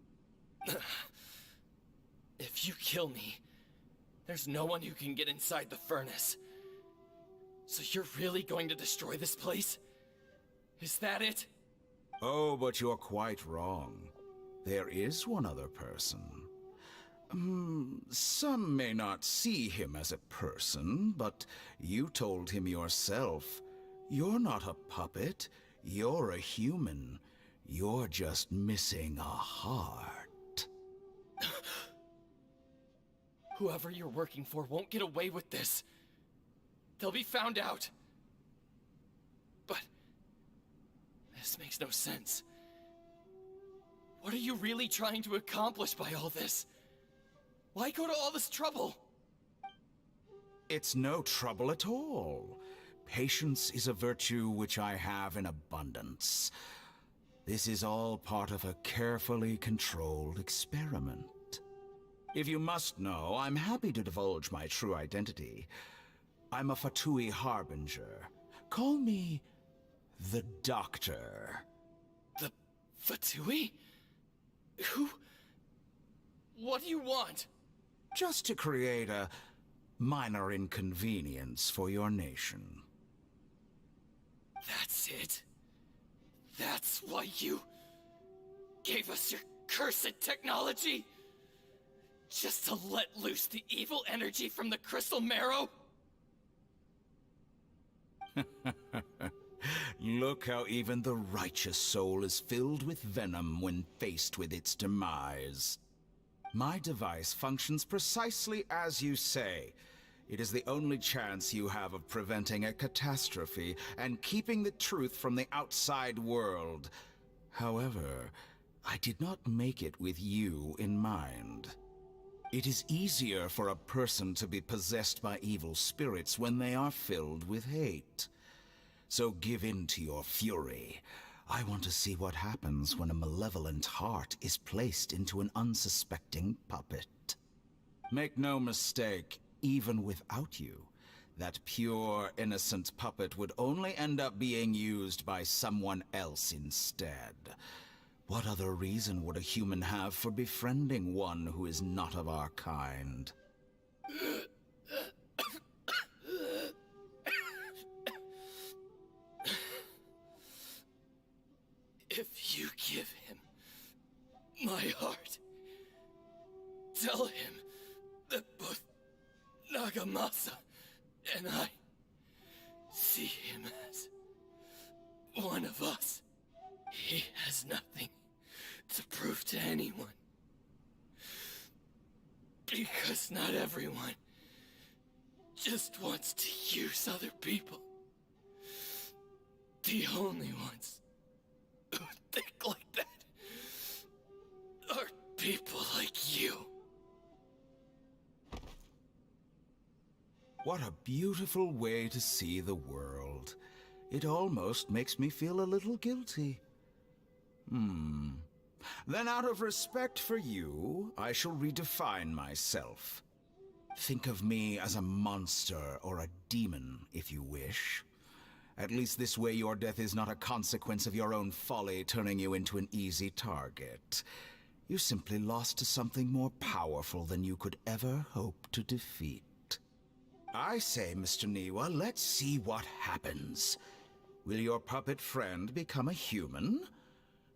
If you kill me, there's no one who can get inside the furnace. So you're really going to destroy this place? Is that it? Oh, but you're quite wrong. There is one other person. Some may not see him as a person, but you told him yourself. You're not a puppet. You're a human. You're just missing a heart. Whoever you're working for won't get away with this. They'll be found out. But this makes no sense. What are you really trying to accomplish by all this? Why go to all this trouble? It's no trouble at all. Patience is a virtue which I have in abundance. This is all part of a carefully controlled experiment. If you must know, I'm happy to divulge my true identity. I'm a Fatui Harbinger. Call me the Doctor. The Fatui? Who? What do you want? Just to create a minor inconvenience for your nation. That's it? That's why you gave us your cursed technology? Just to let loose the evil energy from the crystal marrow? Look how even the righteous soul is filled with venom when faced with its demise. My device functions precisely as you say. It is the only chance you have of preventing a catastrophe and keeping the truth from the outside world. However, I did not make it with you in mind. It is easier for a person to be possessed by evil spirits when they are filled with hate. So give in to your fury. I want to see what happens when a malevolent heart is placed into an unsuspecting puppet. Make no mistake, even without you, that pure, innocent puppet would only end up being used by someone else instead. What other reason would a human have for befriending one who is not of our kind? If you give him my heart, tell him that both Nagamasa and I see him as one of us. He has nothing to prove to anyone. Because not everyone just wants to use other people. The only ones who think like that are people like you. What a beautiful way to see the world. It almost makes me feel a little guilty. Then out of respect for you, I shall redefine myself. Think of me as a monster or a demon, if you wish. At least this way your death is not a consequence of your own folly turning you into an easy target. You simply lost to something more powerful than you could ever hope to defeat. I say, Mr. Niwa, let's see what happens. Will your puppet friend become a human?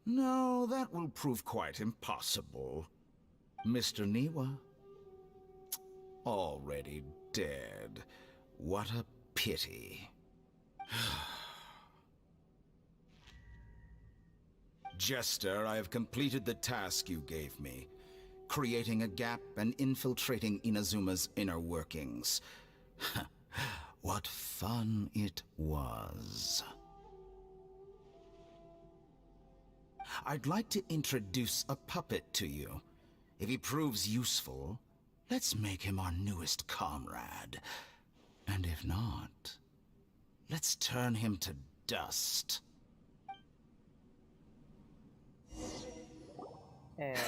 No, that will prove quite impossible. Mr. Niwa? Already dead. What a pity. Jester, I have completed the task you gave me. Creating a gap and infiltrating Inazuma's inner workings. What fun it was. I'd like to introduce a puppet to you. If he proves useful, let's make him our newest comrade. And if not, let's turn him to dust. And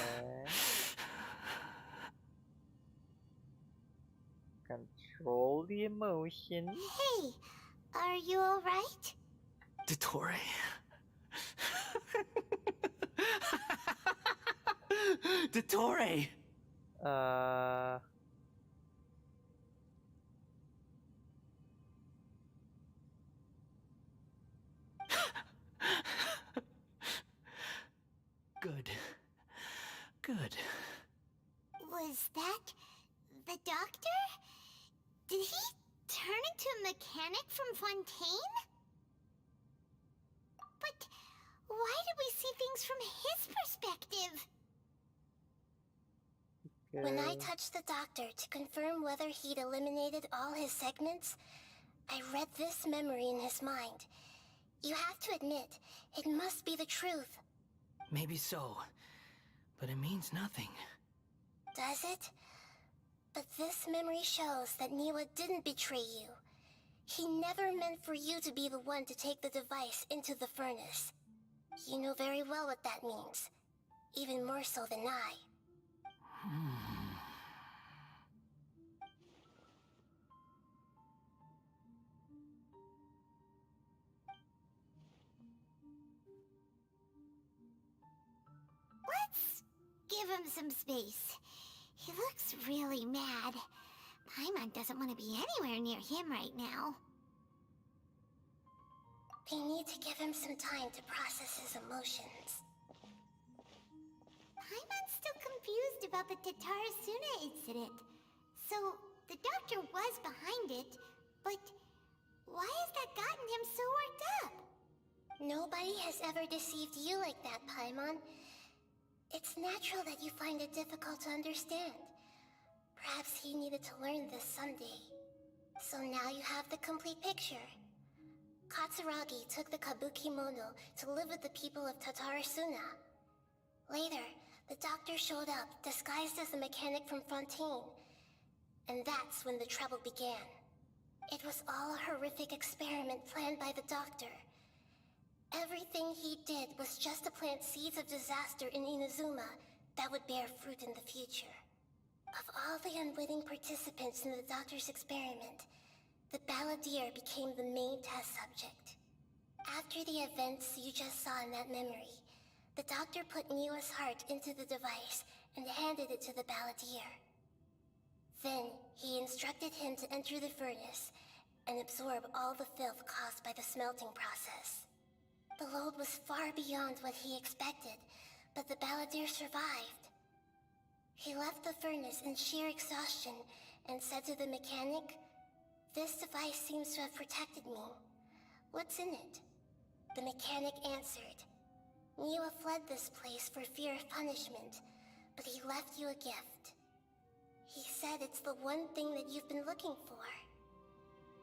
control the emotion. Hey, are you alright? Dottore? Dottore! Good. Good. Was that the doctor? Did he turn into a mechanic from Fontaine? But why did we see things from his perspective? When I touched the doctor to confirm whether he'd eliminated all his segments, I read this memory in his mind. You have to admit, it must be the truth. Maybe so, but it means nothing. Does it? But this memory shows that Niwa didn't betray you. He never meant for you to be the one to take the device into the furnace. You know very well what that means. Even more so than I. Let's give him some space. He looks really mad. Paimon doesn't want to be anywhere near him right now. They need to give him some time to process his emotions. Paimon's still confused about the Tatarasuna incident. So, the doctor was behind it, but why has that gotten him so worked up? Nobody has ever deceived you like that, Paimon. It's natural that you find it difficult to understand. Perhaps he needed to learn this someday. So now you have the complete picture. Katsuragi took the Kabuki Mono to live with the people of Tatarasuna. Later, the doctor showed up, disguised as a mechanic from Fontaine. And that's when the trouble began. It was all a horrific experiment planned by the doctor. Everything he did was just to plant seeds of disaster in Inazuma that would bear fruit in the future. Of all the unwitting participants in the doctor's experiment, the balladeer became the main test subject. After the events you just saw in that memory, the doctor put Niwa's heart into the device and handed it to the balladeer. Then, he instructed him to enter the furnace and absorb all the filth caused by the smelting process. The load was far beyond what he expected, but the balladeer survived. He left the furnace in sheer exhaustion and said to the mechanic, "This device seems to have protected me. What's in it?" The mechanic answered, "Niwa fled this place for fear of punishment, but he left you a gift. He said it's the one thing that you've been looking for."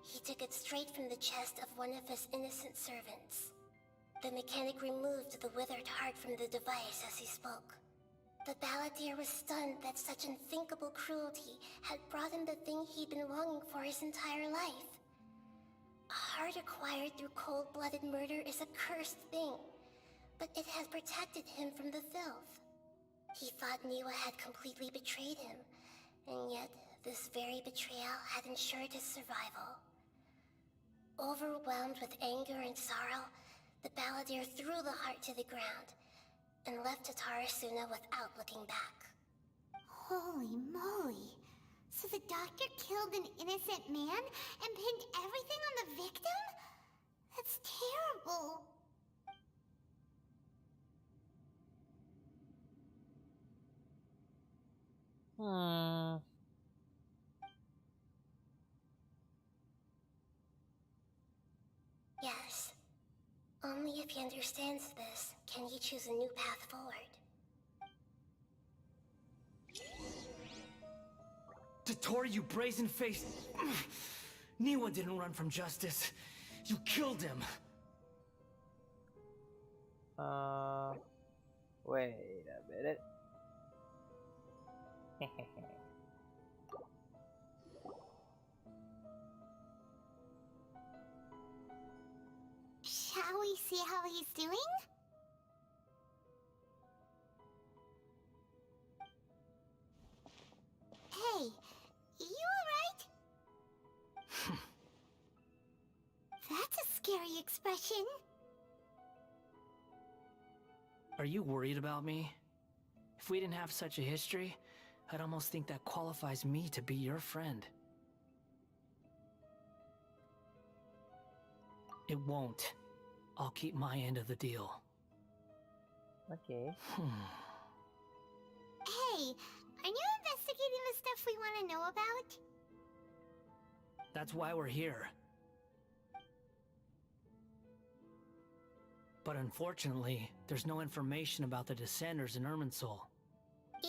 He took it straight from the chest of one of his innocent servants. The mechanic removed the withered heart from the device as he spoke. The balladeer was stunned that such unthinkable cruelty had brought him the thing he'd been longing for his entire life. A heart acquired through cold-blooded murder is a cursed thing, but it has protected him from the filth. He thought Niwa had completely betrayed him, and yet this very betrayal had ensured his survival. Overwhelmed with anger and sorrow, the balladeer threw the heart to the ground and left Tatarasuna without looking back. Holy moly! So because a doctor killed an innocent man and pinned everything on the victim? That's terrible. Hmm. Yes. Only if he understands this can he choose a new path forward. Tottori, you brazen-faced... Niwa didn't run from justice. You killed him. Wait a minute. Shall we see how he's doing? Hey, you alright? That's a scary expression. Are you worried about me? If we didn't have such a history, I'd almost think that qualifies me to be your friend. It won't. I'll keep my end of the deal. Okay. Hey, are you investigating the stuff we want to know about? That's why we're here. But unfortunately, there's no information about the Descenders in Irminsul.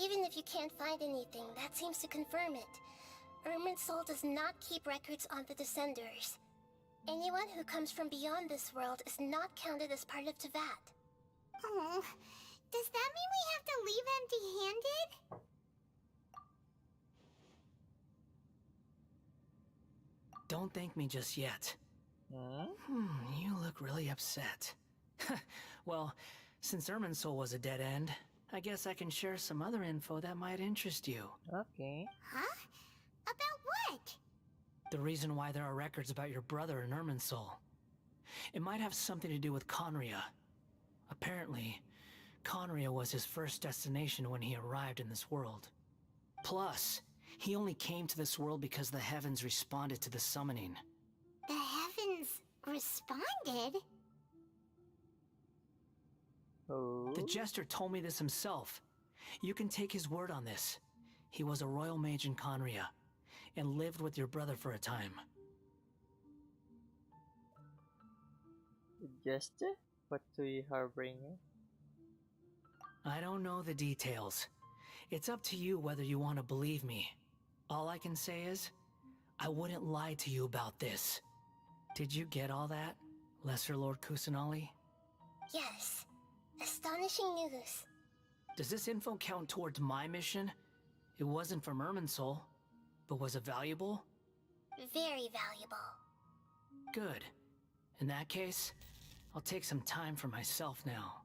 Even if you can't find anything, that seems to confirm it. Irminsul does not keep records on the Descenders. Anyone who comes from beyond this world is not counted as part of Teyvat. Oh, does that mean we have to leave empty-handed? Don't thank me just yet. You look really upset. Well, since Irminsul was a dead end, I guess I can share some other info that might interest you. Okay. Huh? About what? The reason why there are records about your brother in Irminsul. It might have something to do with Conria. Apparently, Conria was his first destination when he arrived in this world. Plus, he only came to this world because the heavens responded to the summoning. The heavens responded? Oh. The Jester told me this himself. You can take his word on this. He was a royal mage in Conria, and lived with your brother for a time. Gesture? What to you, Harbinger? I don't know the details. It's up to you whether you want to believe me. All I can say is, I wouldn't lie to you about this. Did you get all that, Lesser Lord Kusanali? Yes. Astonishing news. Does this info count towards my mission? It wasn't from Irminsul, but was it valuable? Very valuable. Good. In that case, I'll take some time for myself now.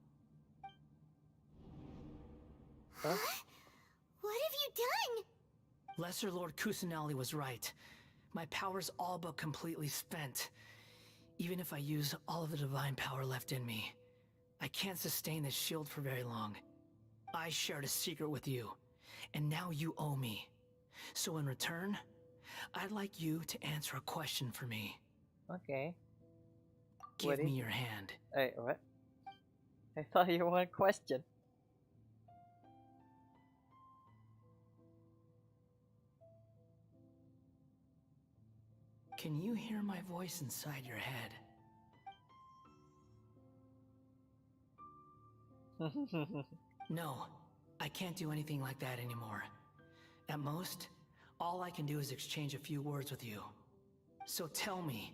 Huh? What have you done? Lesser Lord Kusanali was right. My power's all but completely spent. Even if I use all of the divine power left in me, I can't sustain this shield for very long. I shared a secret with you, and now you owe me. So in return, I'd like you to answer a question for me. Okay. Give me your hand. Hey, what? I thought you wanted a question. Can you hear my voice inside your head? No, I can't do anything like that anymore. At most, all I can do is exchange a few words with you. So tell me,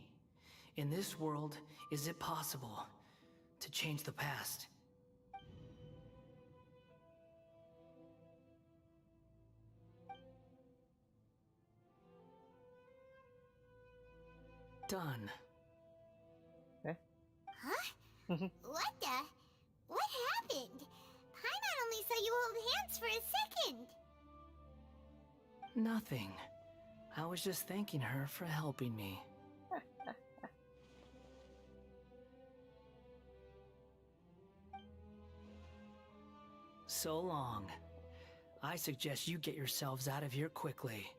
in this world, is it possible to change the past? Done. Eh? Huh? What the? What happened? Paimon only saw you hold hands for a second. Nothing. I was just thanking her for helping me. So long. I suggest you get yourselves out of here quickly.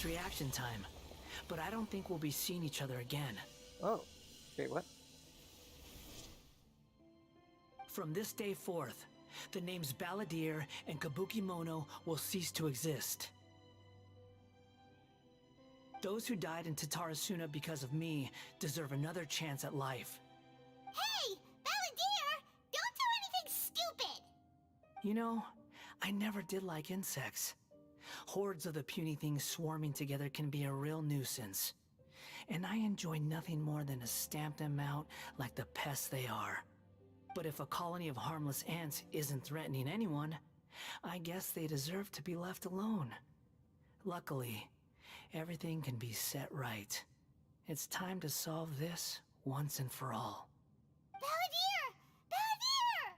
minutes reaction time, but I don't think we'll be seeing each other again. Oh, wait, what? From this day forth, the names Balladeer and Kabukimono will cease to exist. Those who died in Tatarasuna because of me deserve another chance at life. Hey, Balladeer! Don't do anything stupid! You know, I never did like insects. Hordes of the puny things swarming together can be a real nuisance. And I enjoy nothing more than to stamp them out like the pests they are. But if a colony of harmless ants isn't threatening anyone, I guess they deserve to be left alone. Luckily, everything can be set right. It's time to solve this once and for all. Balladeer! Balladeer!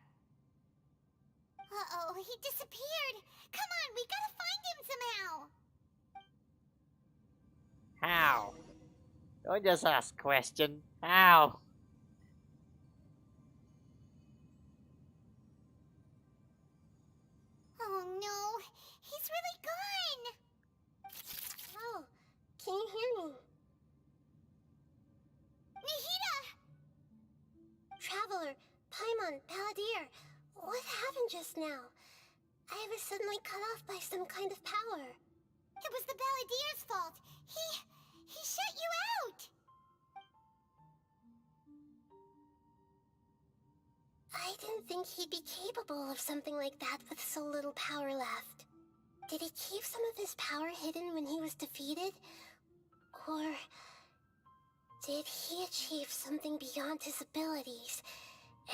Uh-oh, he disappeared. Come on, we gotta find him somehow. How? Don't just ask question. How? Oh no, he's really gone. Oh, can you hear me? Nahida! Traveler, Paimon, Balladeer, what happened just now? I was suddenly cut off by some kind of power. It was the Balladeer's fault. He shut you out. I didn't think he'd be capable of something like that with so little power left. Did he keep some of his power hidden when he was defeated? Or did he achieve something beyond his abilities,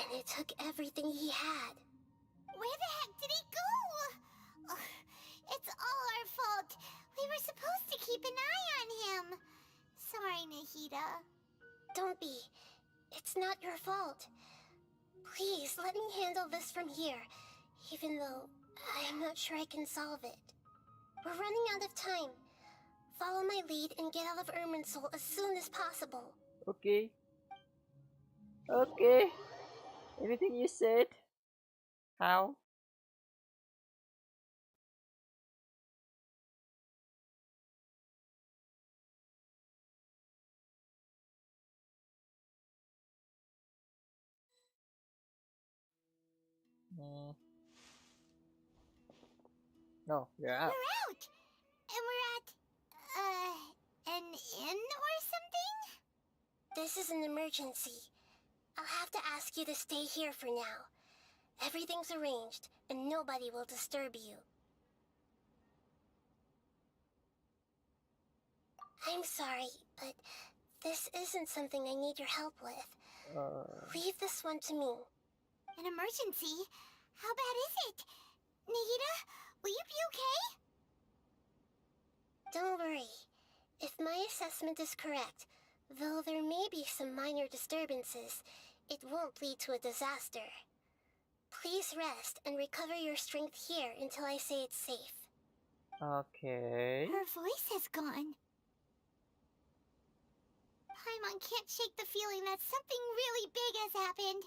and it took everything he had? Where the heck did he go? Ugh, it's all our fault. We were supposed to keep an eye on him. Sorry, Nahida. Don't be. It's not your fault. Please, let me handle this from here, even though I'm not sure I can solve it. We're running out of time. Follow my lead and get out of Irminsul as soon as possible. Okay. Okay. Anything you said? How? No, you're out. We're out! And we're at, an inn or something? This is an emergency. I'll have to ask you to stay here for now. Everything's arranged, and nobody will disturb you. I'm sorry, but this isn't something I need your help with. Leave this one to me. An emergency? How bad is it? Nahida, will you be okay? Don't worry. If my assessment is correct, though there may be some minor disturbances, it won't lead to a disaster. Please rest and recover your strength here until I say it's safe. Okay. Her voice has gone. Paimon can't shake the feeling that something really big has happened.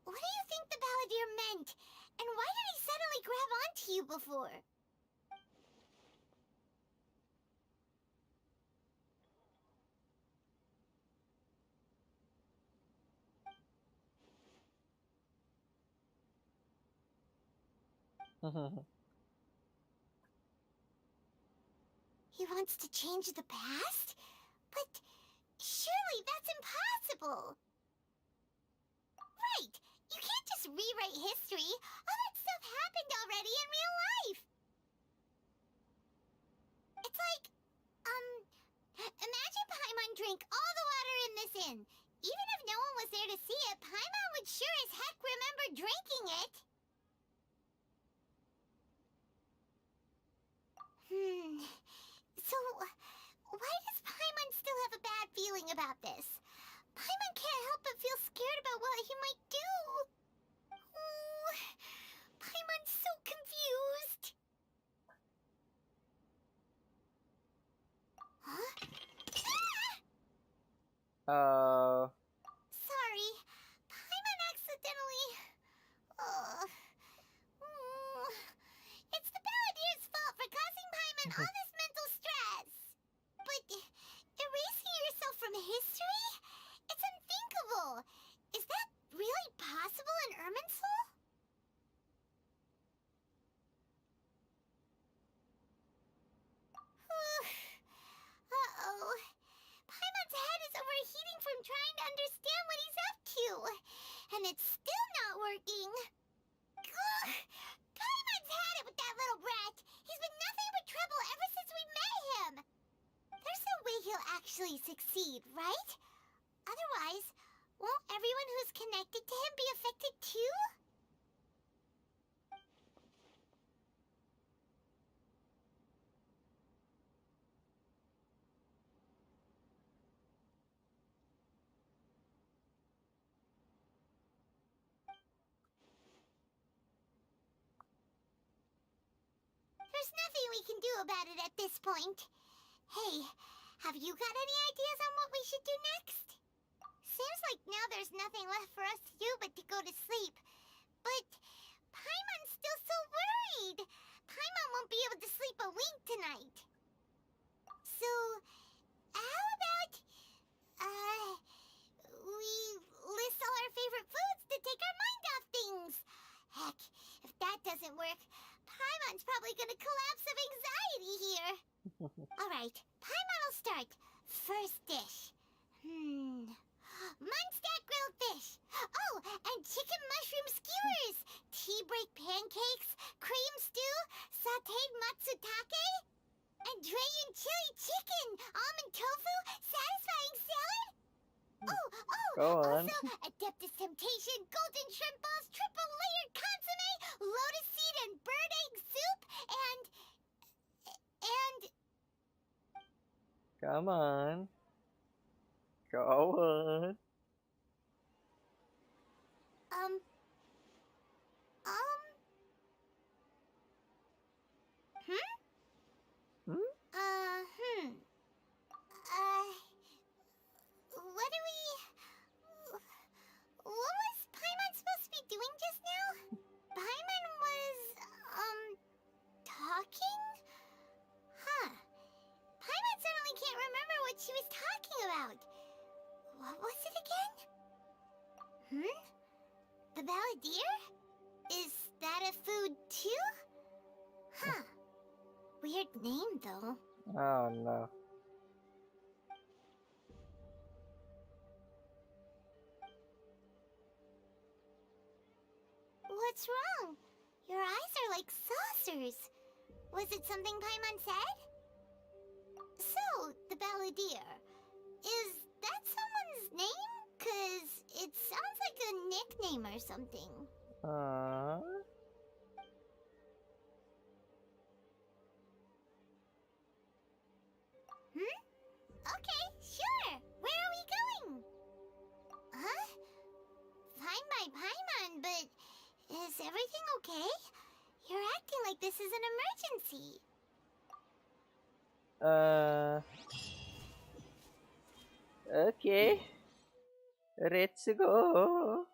What do you think the Balladeer meant? And why did he suddenly grab onto you before? He wants to change the past? But surely that's impossible! Right! You can't just rewrite history! All that stuff happened already in real life! It's like, imagine Paimon drank all the water in this inn. Even if no one was there to see it, Paimon would sure as heck remember drinking it! So, why does Paimon still have a bad feeling about this? Paimon can't help but feel scared about what he might do. Oh, Paimon's so confused. Huh? Ah! Sorry. Paimon accidentally... It's the Balladeer's fault for causing Paimon all this mental stress. it's still not working. Ugh. Paimon's had it with that little brat. He's been nothing but trouble ever since we met him. There's no way he'll actually succeed, right? Otherwise, won't everyone who's connected to him be affected too? There's nothing we can do about it at this point. Hey, have you got any ideas on what we should do next? Seems like now there's nothing left for us to do but to go to sleep. But Paimon's still so worried. Paimon won't be able to sleep a wink tonight. So, how about, we list all our favorite foods to take our mind off things? Heck, if that doesn't work, Paimon's probably gonna collapse of anxiety here. Alright, Paimon will start. First dish. Munstack grilled fish. Oh, and chicken mushroom skewers. Tea break pancakes. Cream stew. Sauteed matsutake. And Dragon chili chicken. Almond tofu. Satisfying salad. Go on. Also, Adeptus Temptation, golden shrimp balls, triple layered consomme, lotus seed and bird egg soup, and... Come on. Go on. What was Paimon supposed to be doing just now? Paimon was, talking? Huh. Paimon suddenly can't remember what she was talking about. What was it again? The balladeer? Is that a food too? Huh. Weird name though. Oh no. What's wrong? Your eyes are like saucers. Was it something Paimon said? So, the balladeer. Is that someone's name? 'Cause it sounds like a nickname or something. Okay, sure. Where are we going? Huh? Fine by Paimon, but is everything okay? You're acting like this is an emergency. Okay. Let's go.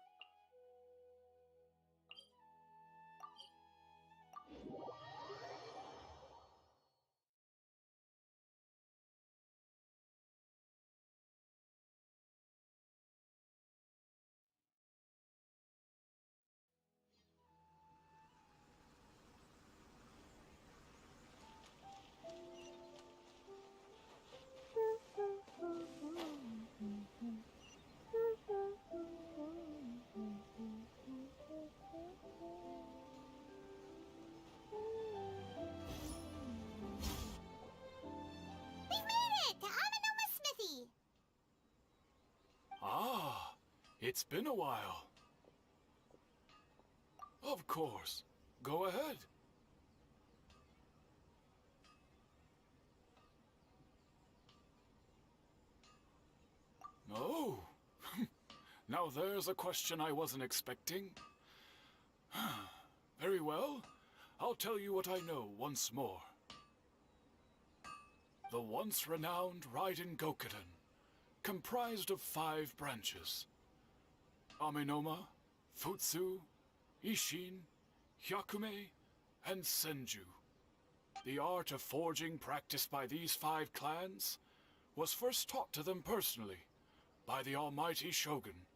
We made it to Amanoma Smithy. Ah, it's been a while. Of course. Go ahead. Oh. Now there's a question I wasn't expecting. Very well. I'll tell you what I know once more. The once renowned Raiden Gokuden, comprised of 5 branches. Amenoma, Futsu, Ishin, Hyakume, and Senju. The art of forging practiced by these 5 clans was first taught to them personally by the almighty Shogun.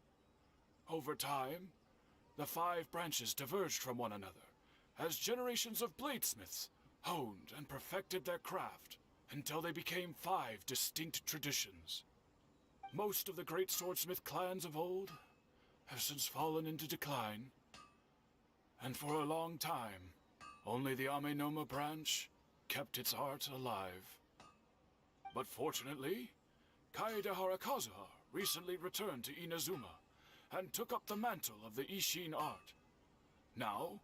Over time, the 5 branches diverged from one another as generations of bladesmiths honed and perfected their craft until they became 5 distinct traditions. Most of the great swordsmith clans of old have since fallen into decline, and for a long time, only the Amenoma branch kept its art alive. But fortunately, Kaedehara Kazuha recently returned to Inazuma and took up the mantle of the Ishin art. Now,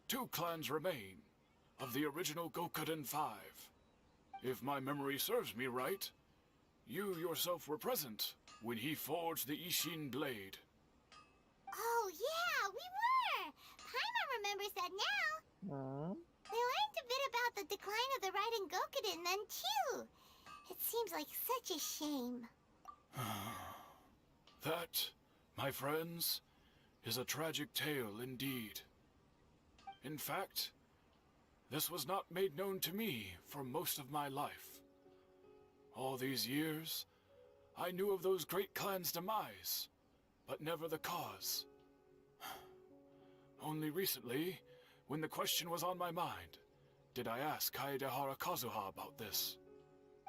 2 clans remain of the original Gokuden 5. If my memory serves me right, you yourself were present when he forged the Ishin blade. Oh, yeah, we were! Paimon remembers that now. Hmm? We learned a bit about the decline of the Raiden Gokuden then, too. It seems like such a shame. That, my friends, is a tragic tale indeed. In fact, this was not made known to me for most of my life. All these years, I knew of those great clans' demise, but never the cause. Only recently, when the question was on my mind, did I ask Kaedehara Kazuha about this.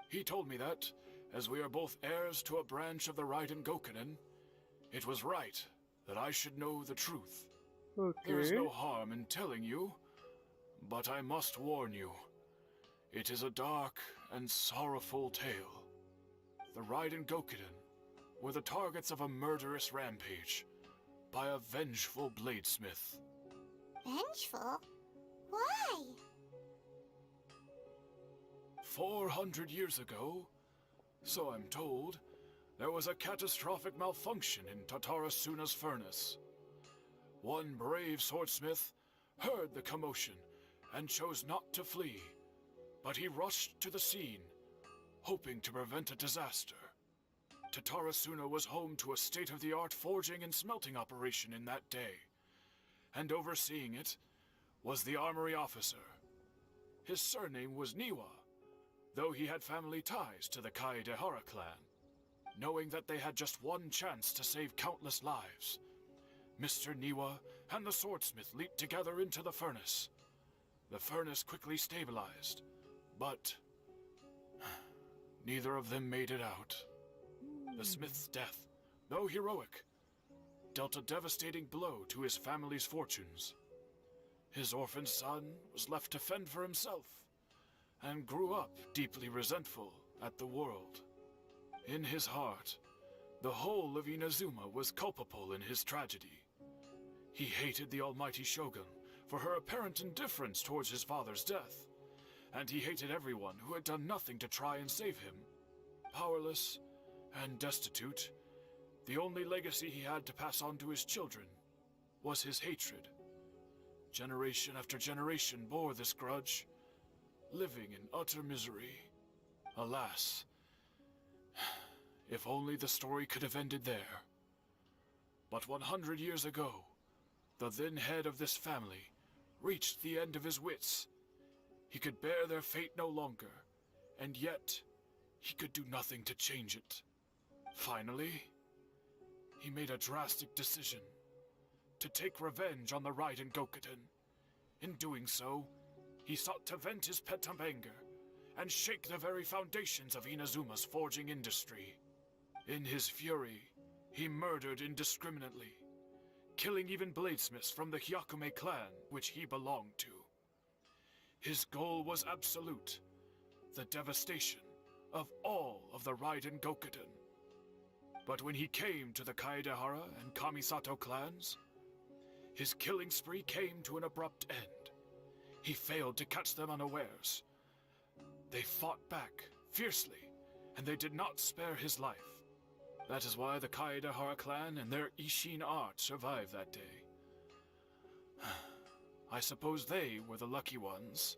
He told me that, as we are both heirs to a branch of the Raiden Gokunen, it was right that I should know the truth. There is Okay. no harm in telling you, but I must warn you. It is a dark and sorrowful tale. The Raiden Gokuden were the targets of a murderous rampage by a vengeful bladesmith. Vengeful? Why? 400 years ago, so I'm told, there was a catastrophic malfunction in Tatarasuna's furnace. One brave swordsmith heard the commotion and chose not to flee, but he rushed to the scene, hoping to prevent a disaster. Tatarasuna was home to a state-of-the-art forging and smelting operation in that day, and overseeing it was the armory officer. His surname was Niwa, though he had family ties to the Kaedehara clan. Knowing that they had just one chance to save countless lives, Mr. Niwa and the swordsmith leaped together into the furnace. The furnace quickly stabilized, but neither of them made it out. The smith's death, though heroic, dealt a devastating blow to his family's fortunes. His orphan son was left to fend for himself, and grew up deeply resentful at the world. In his heart, the whole of Inazuma was culpable in his tragedy. He hated the almighty Shogun for her apparent indifference towards his father's death, and he hated everyone who had done nothing to try and save him. Powerless and destitute, the only legacy he had to pass on to his children was his hatred. Generation after generation bore this grudge, living in utter misery. Alas, if only the story could have ended there. But 100 years ago, the then head of this family reached the end of his wits. He could bear their fate no longer, and yet he could do nothing to change it. Finally, he made a drastic decision to take revenge on the Raiden Gokuden. In doing so, he sought to vent his pent up anger and shake the very foundations of Inazuma's forging industry. In his fury, he murdered indiscriminately, killing even bladesmiths from the Hyakume clan which he belonged to. His goal was absolute, the devastation of all of the Raiden Gokuden. But when he came to the Kaedehara and Kamisato clans, his killing spree came to an abrupt end. He failed to catch them unawares. They fought back fiercely, and they did not spare his life. That is why the Kaedehara clan and their Ishin art survived that day. I suppose they were the lucky ones,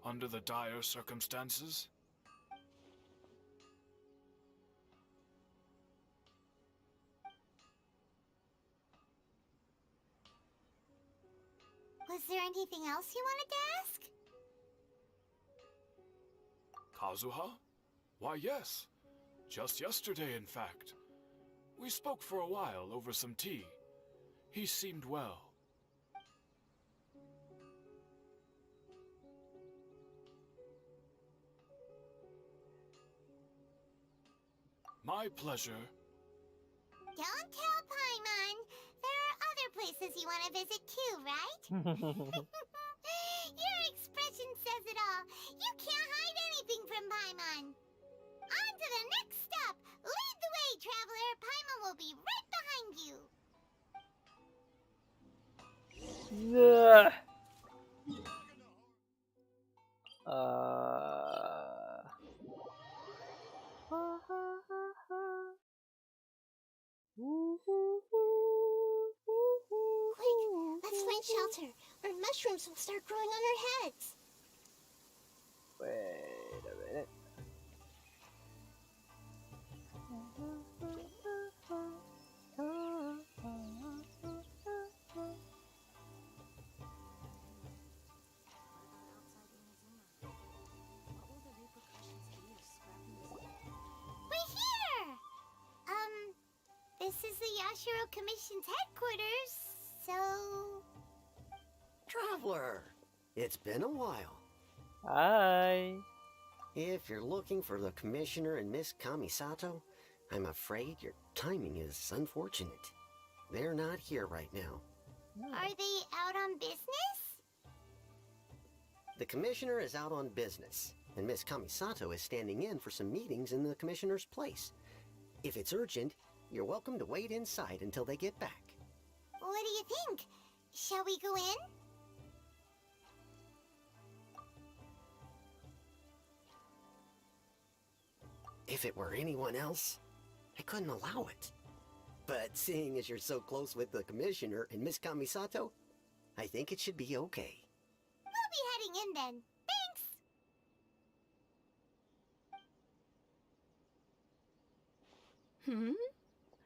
under the dire circumstances. Was there anything else you wanted to ask? Kazuha? Why, yes. Just yesterday, in fact. We spoke for a while over some tea. He seemed well. My pleasure. Don't tell Paimon. places you want to visit too, right? Your expression says it all. You can't hide anything from Paimon. On to the next stop. Lead the way, traveler. Paimon will be right behind you. Yeah. Quick, let's find shelter, or mushrooms will start growing on our heads. Wait a minute. We're here! This is the Yashiro Commission's headquarters, so... Traveler, it's been a while. Hi. If you're looking for the Commissioner and Miss Kamisato, I'm afraid your timing is unfortunate. They're not here right now. Are they out on business? The Commissioner is out on business, and Miss Kamisato is standing in for some meetings in the Commissioner's place. If it's urgent, you're welcome to wait inside until they get back. What do you think? Shall we go in? If it were anyone else, I couldn't allow it. But seeing as you're so close with the Commissioner and Miss Kamisato, I think it should be okay. We'll be heading in then. Thanks!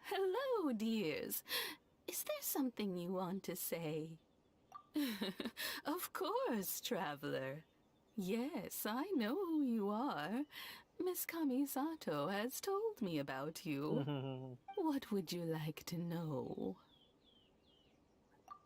Hello, dears. Is there something you want to say? Of course, traveler. Yes, I know who you are. Miss Kamisato has told me about you. What would you like to know?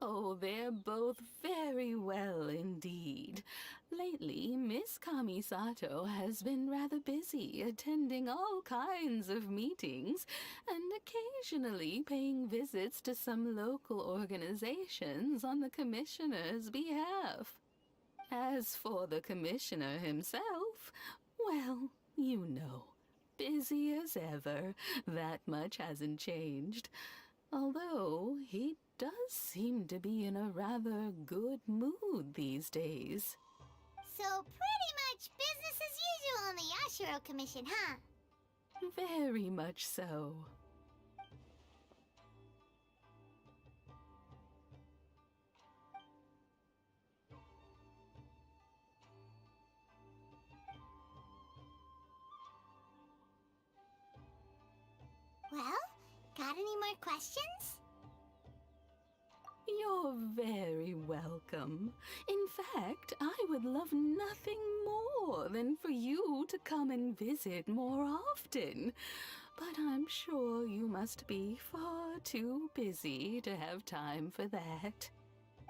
Oh, they're both very well indeed. Lately, Miss Kamisato has been rather busy attending all kinds of meetings and occasionally paying visits to some local organizations on the Commissioner's behalf. As for the Commissioner himself, well, you know, busy as ever. That much hasn't changed. Although he does seem to be in a rather good mood these days. So pretty much business as usual on the Yashiro Commission, huh? Very much so. Well, got any more questions? You're very welcome. In fact, I would love nothing more than for you to come and visit more often. But I'm sure you must be far too busy to have time for that.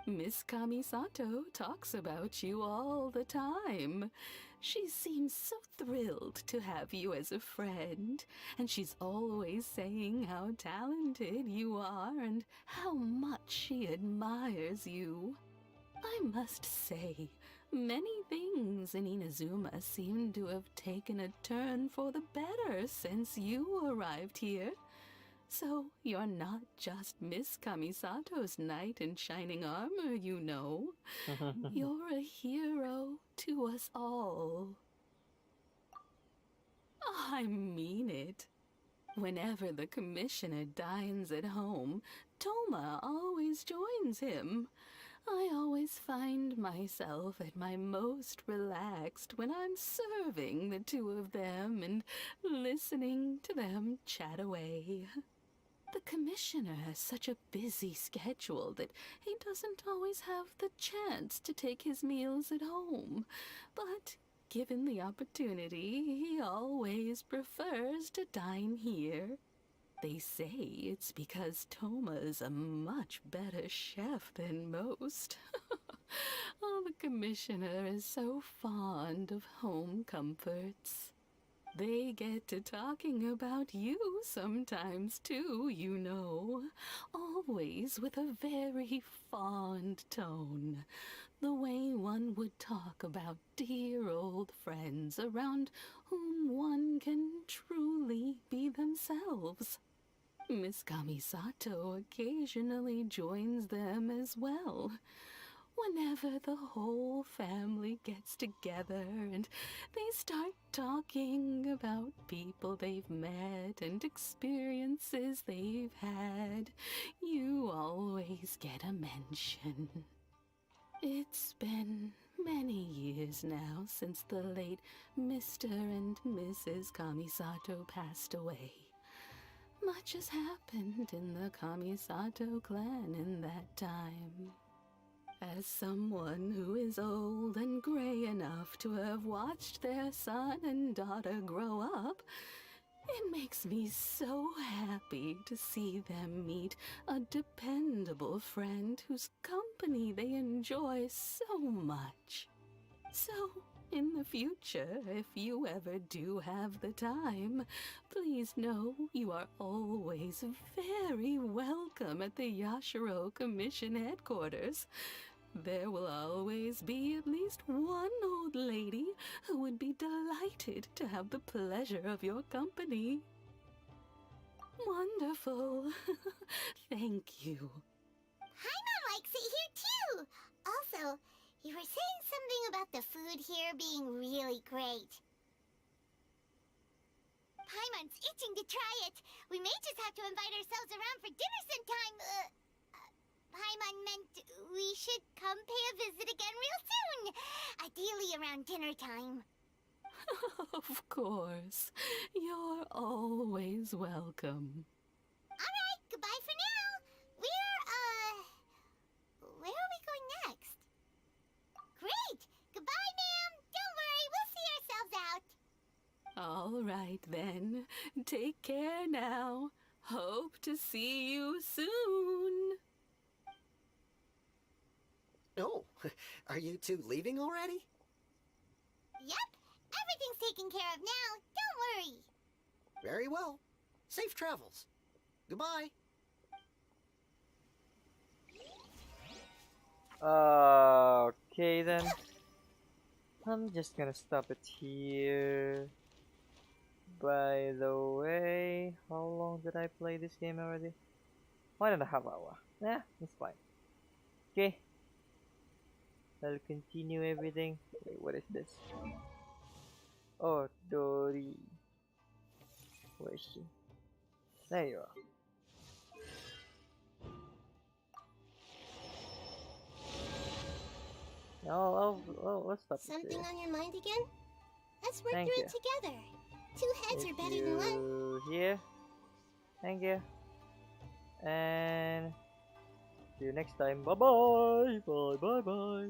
Miss Kamisato talks about you all the time. She seems so thrilled to have you as a friend, and she's always saying how talented you are and how much she admires you. I must say, many things in Inazuma seem to have taken a turn for the better since you arrived here. So you're not just Miss Kamisato's knight in shining armor, you know. You're a hero to us all. I mean it. Whenever the Commissioner dines at home, Toma always joins him. I always find myself at my most relaxed when I'm serving the two of them and listening to them chat away. The Commissioner has such a busy schedule that he doesn't always have the chance to take his meals at home. But given the opportunity, he always prefers to dine here. They say it's because Toma is a much better chef than most. Oh, the Commissioner is so fond of home comforts. They get to talking about you sometimes too, you know. Always with a very fond tone. The way one would talk about dear old friends around whom one can truly be themselves. Miss Kamisato occasionally joins them as well. Whenever the whole family gets together and they start talking about people they've met and experiences they've had, you always get a mention. It's been many years now since the late Mr. and Mrs. Kamisato passed away. Much has happened in the Kamisato clan in that time. As someone who is old and gray enough to have watched their son and daughter grow up, it makes me so happy to see them meet a dependable friend whose company they enjoy so much. So, in the future, if you ever do have the time, please know you are always very welcome at the Yashiro Commission headquarters. There will always be at least one old lady who would be delighted to have the pleasure of your company. Wonderful. Thank you. Paimon likes it here too! Also, you were saying something about the food here being really great. Paimon's itching to try it. We may just have to invite ourselves around for dinner sometime. Paimon meant we should come pay a visit again real soon. Ideally around dinner time. Of course. You're always welcome. Alright, goodbye for now. Where are we going next? Great! Goodbye, ma'am. Don't worry, we'll see ourselves out. All right then. Take care now. Hope to see you soon. Oh, are you two leaving already? Yep, everything's taken care of now. Don't worry. Very well. Safe travels. Goodbye. Okay then. I'm just gonna stop it here. By the way, how long did I play this game already? 1.5 hours. Yeah, it's fine. Okay. I'll continue everything. Wait, what is this? Oh, Dory. Where is she? There you are. Let's stop it Something there. on your mind again? Let's work Thank through you. it together. Two heads are better than one. Here. Thank you. And see you next time. Bye bye. Bye bye bye.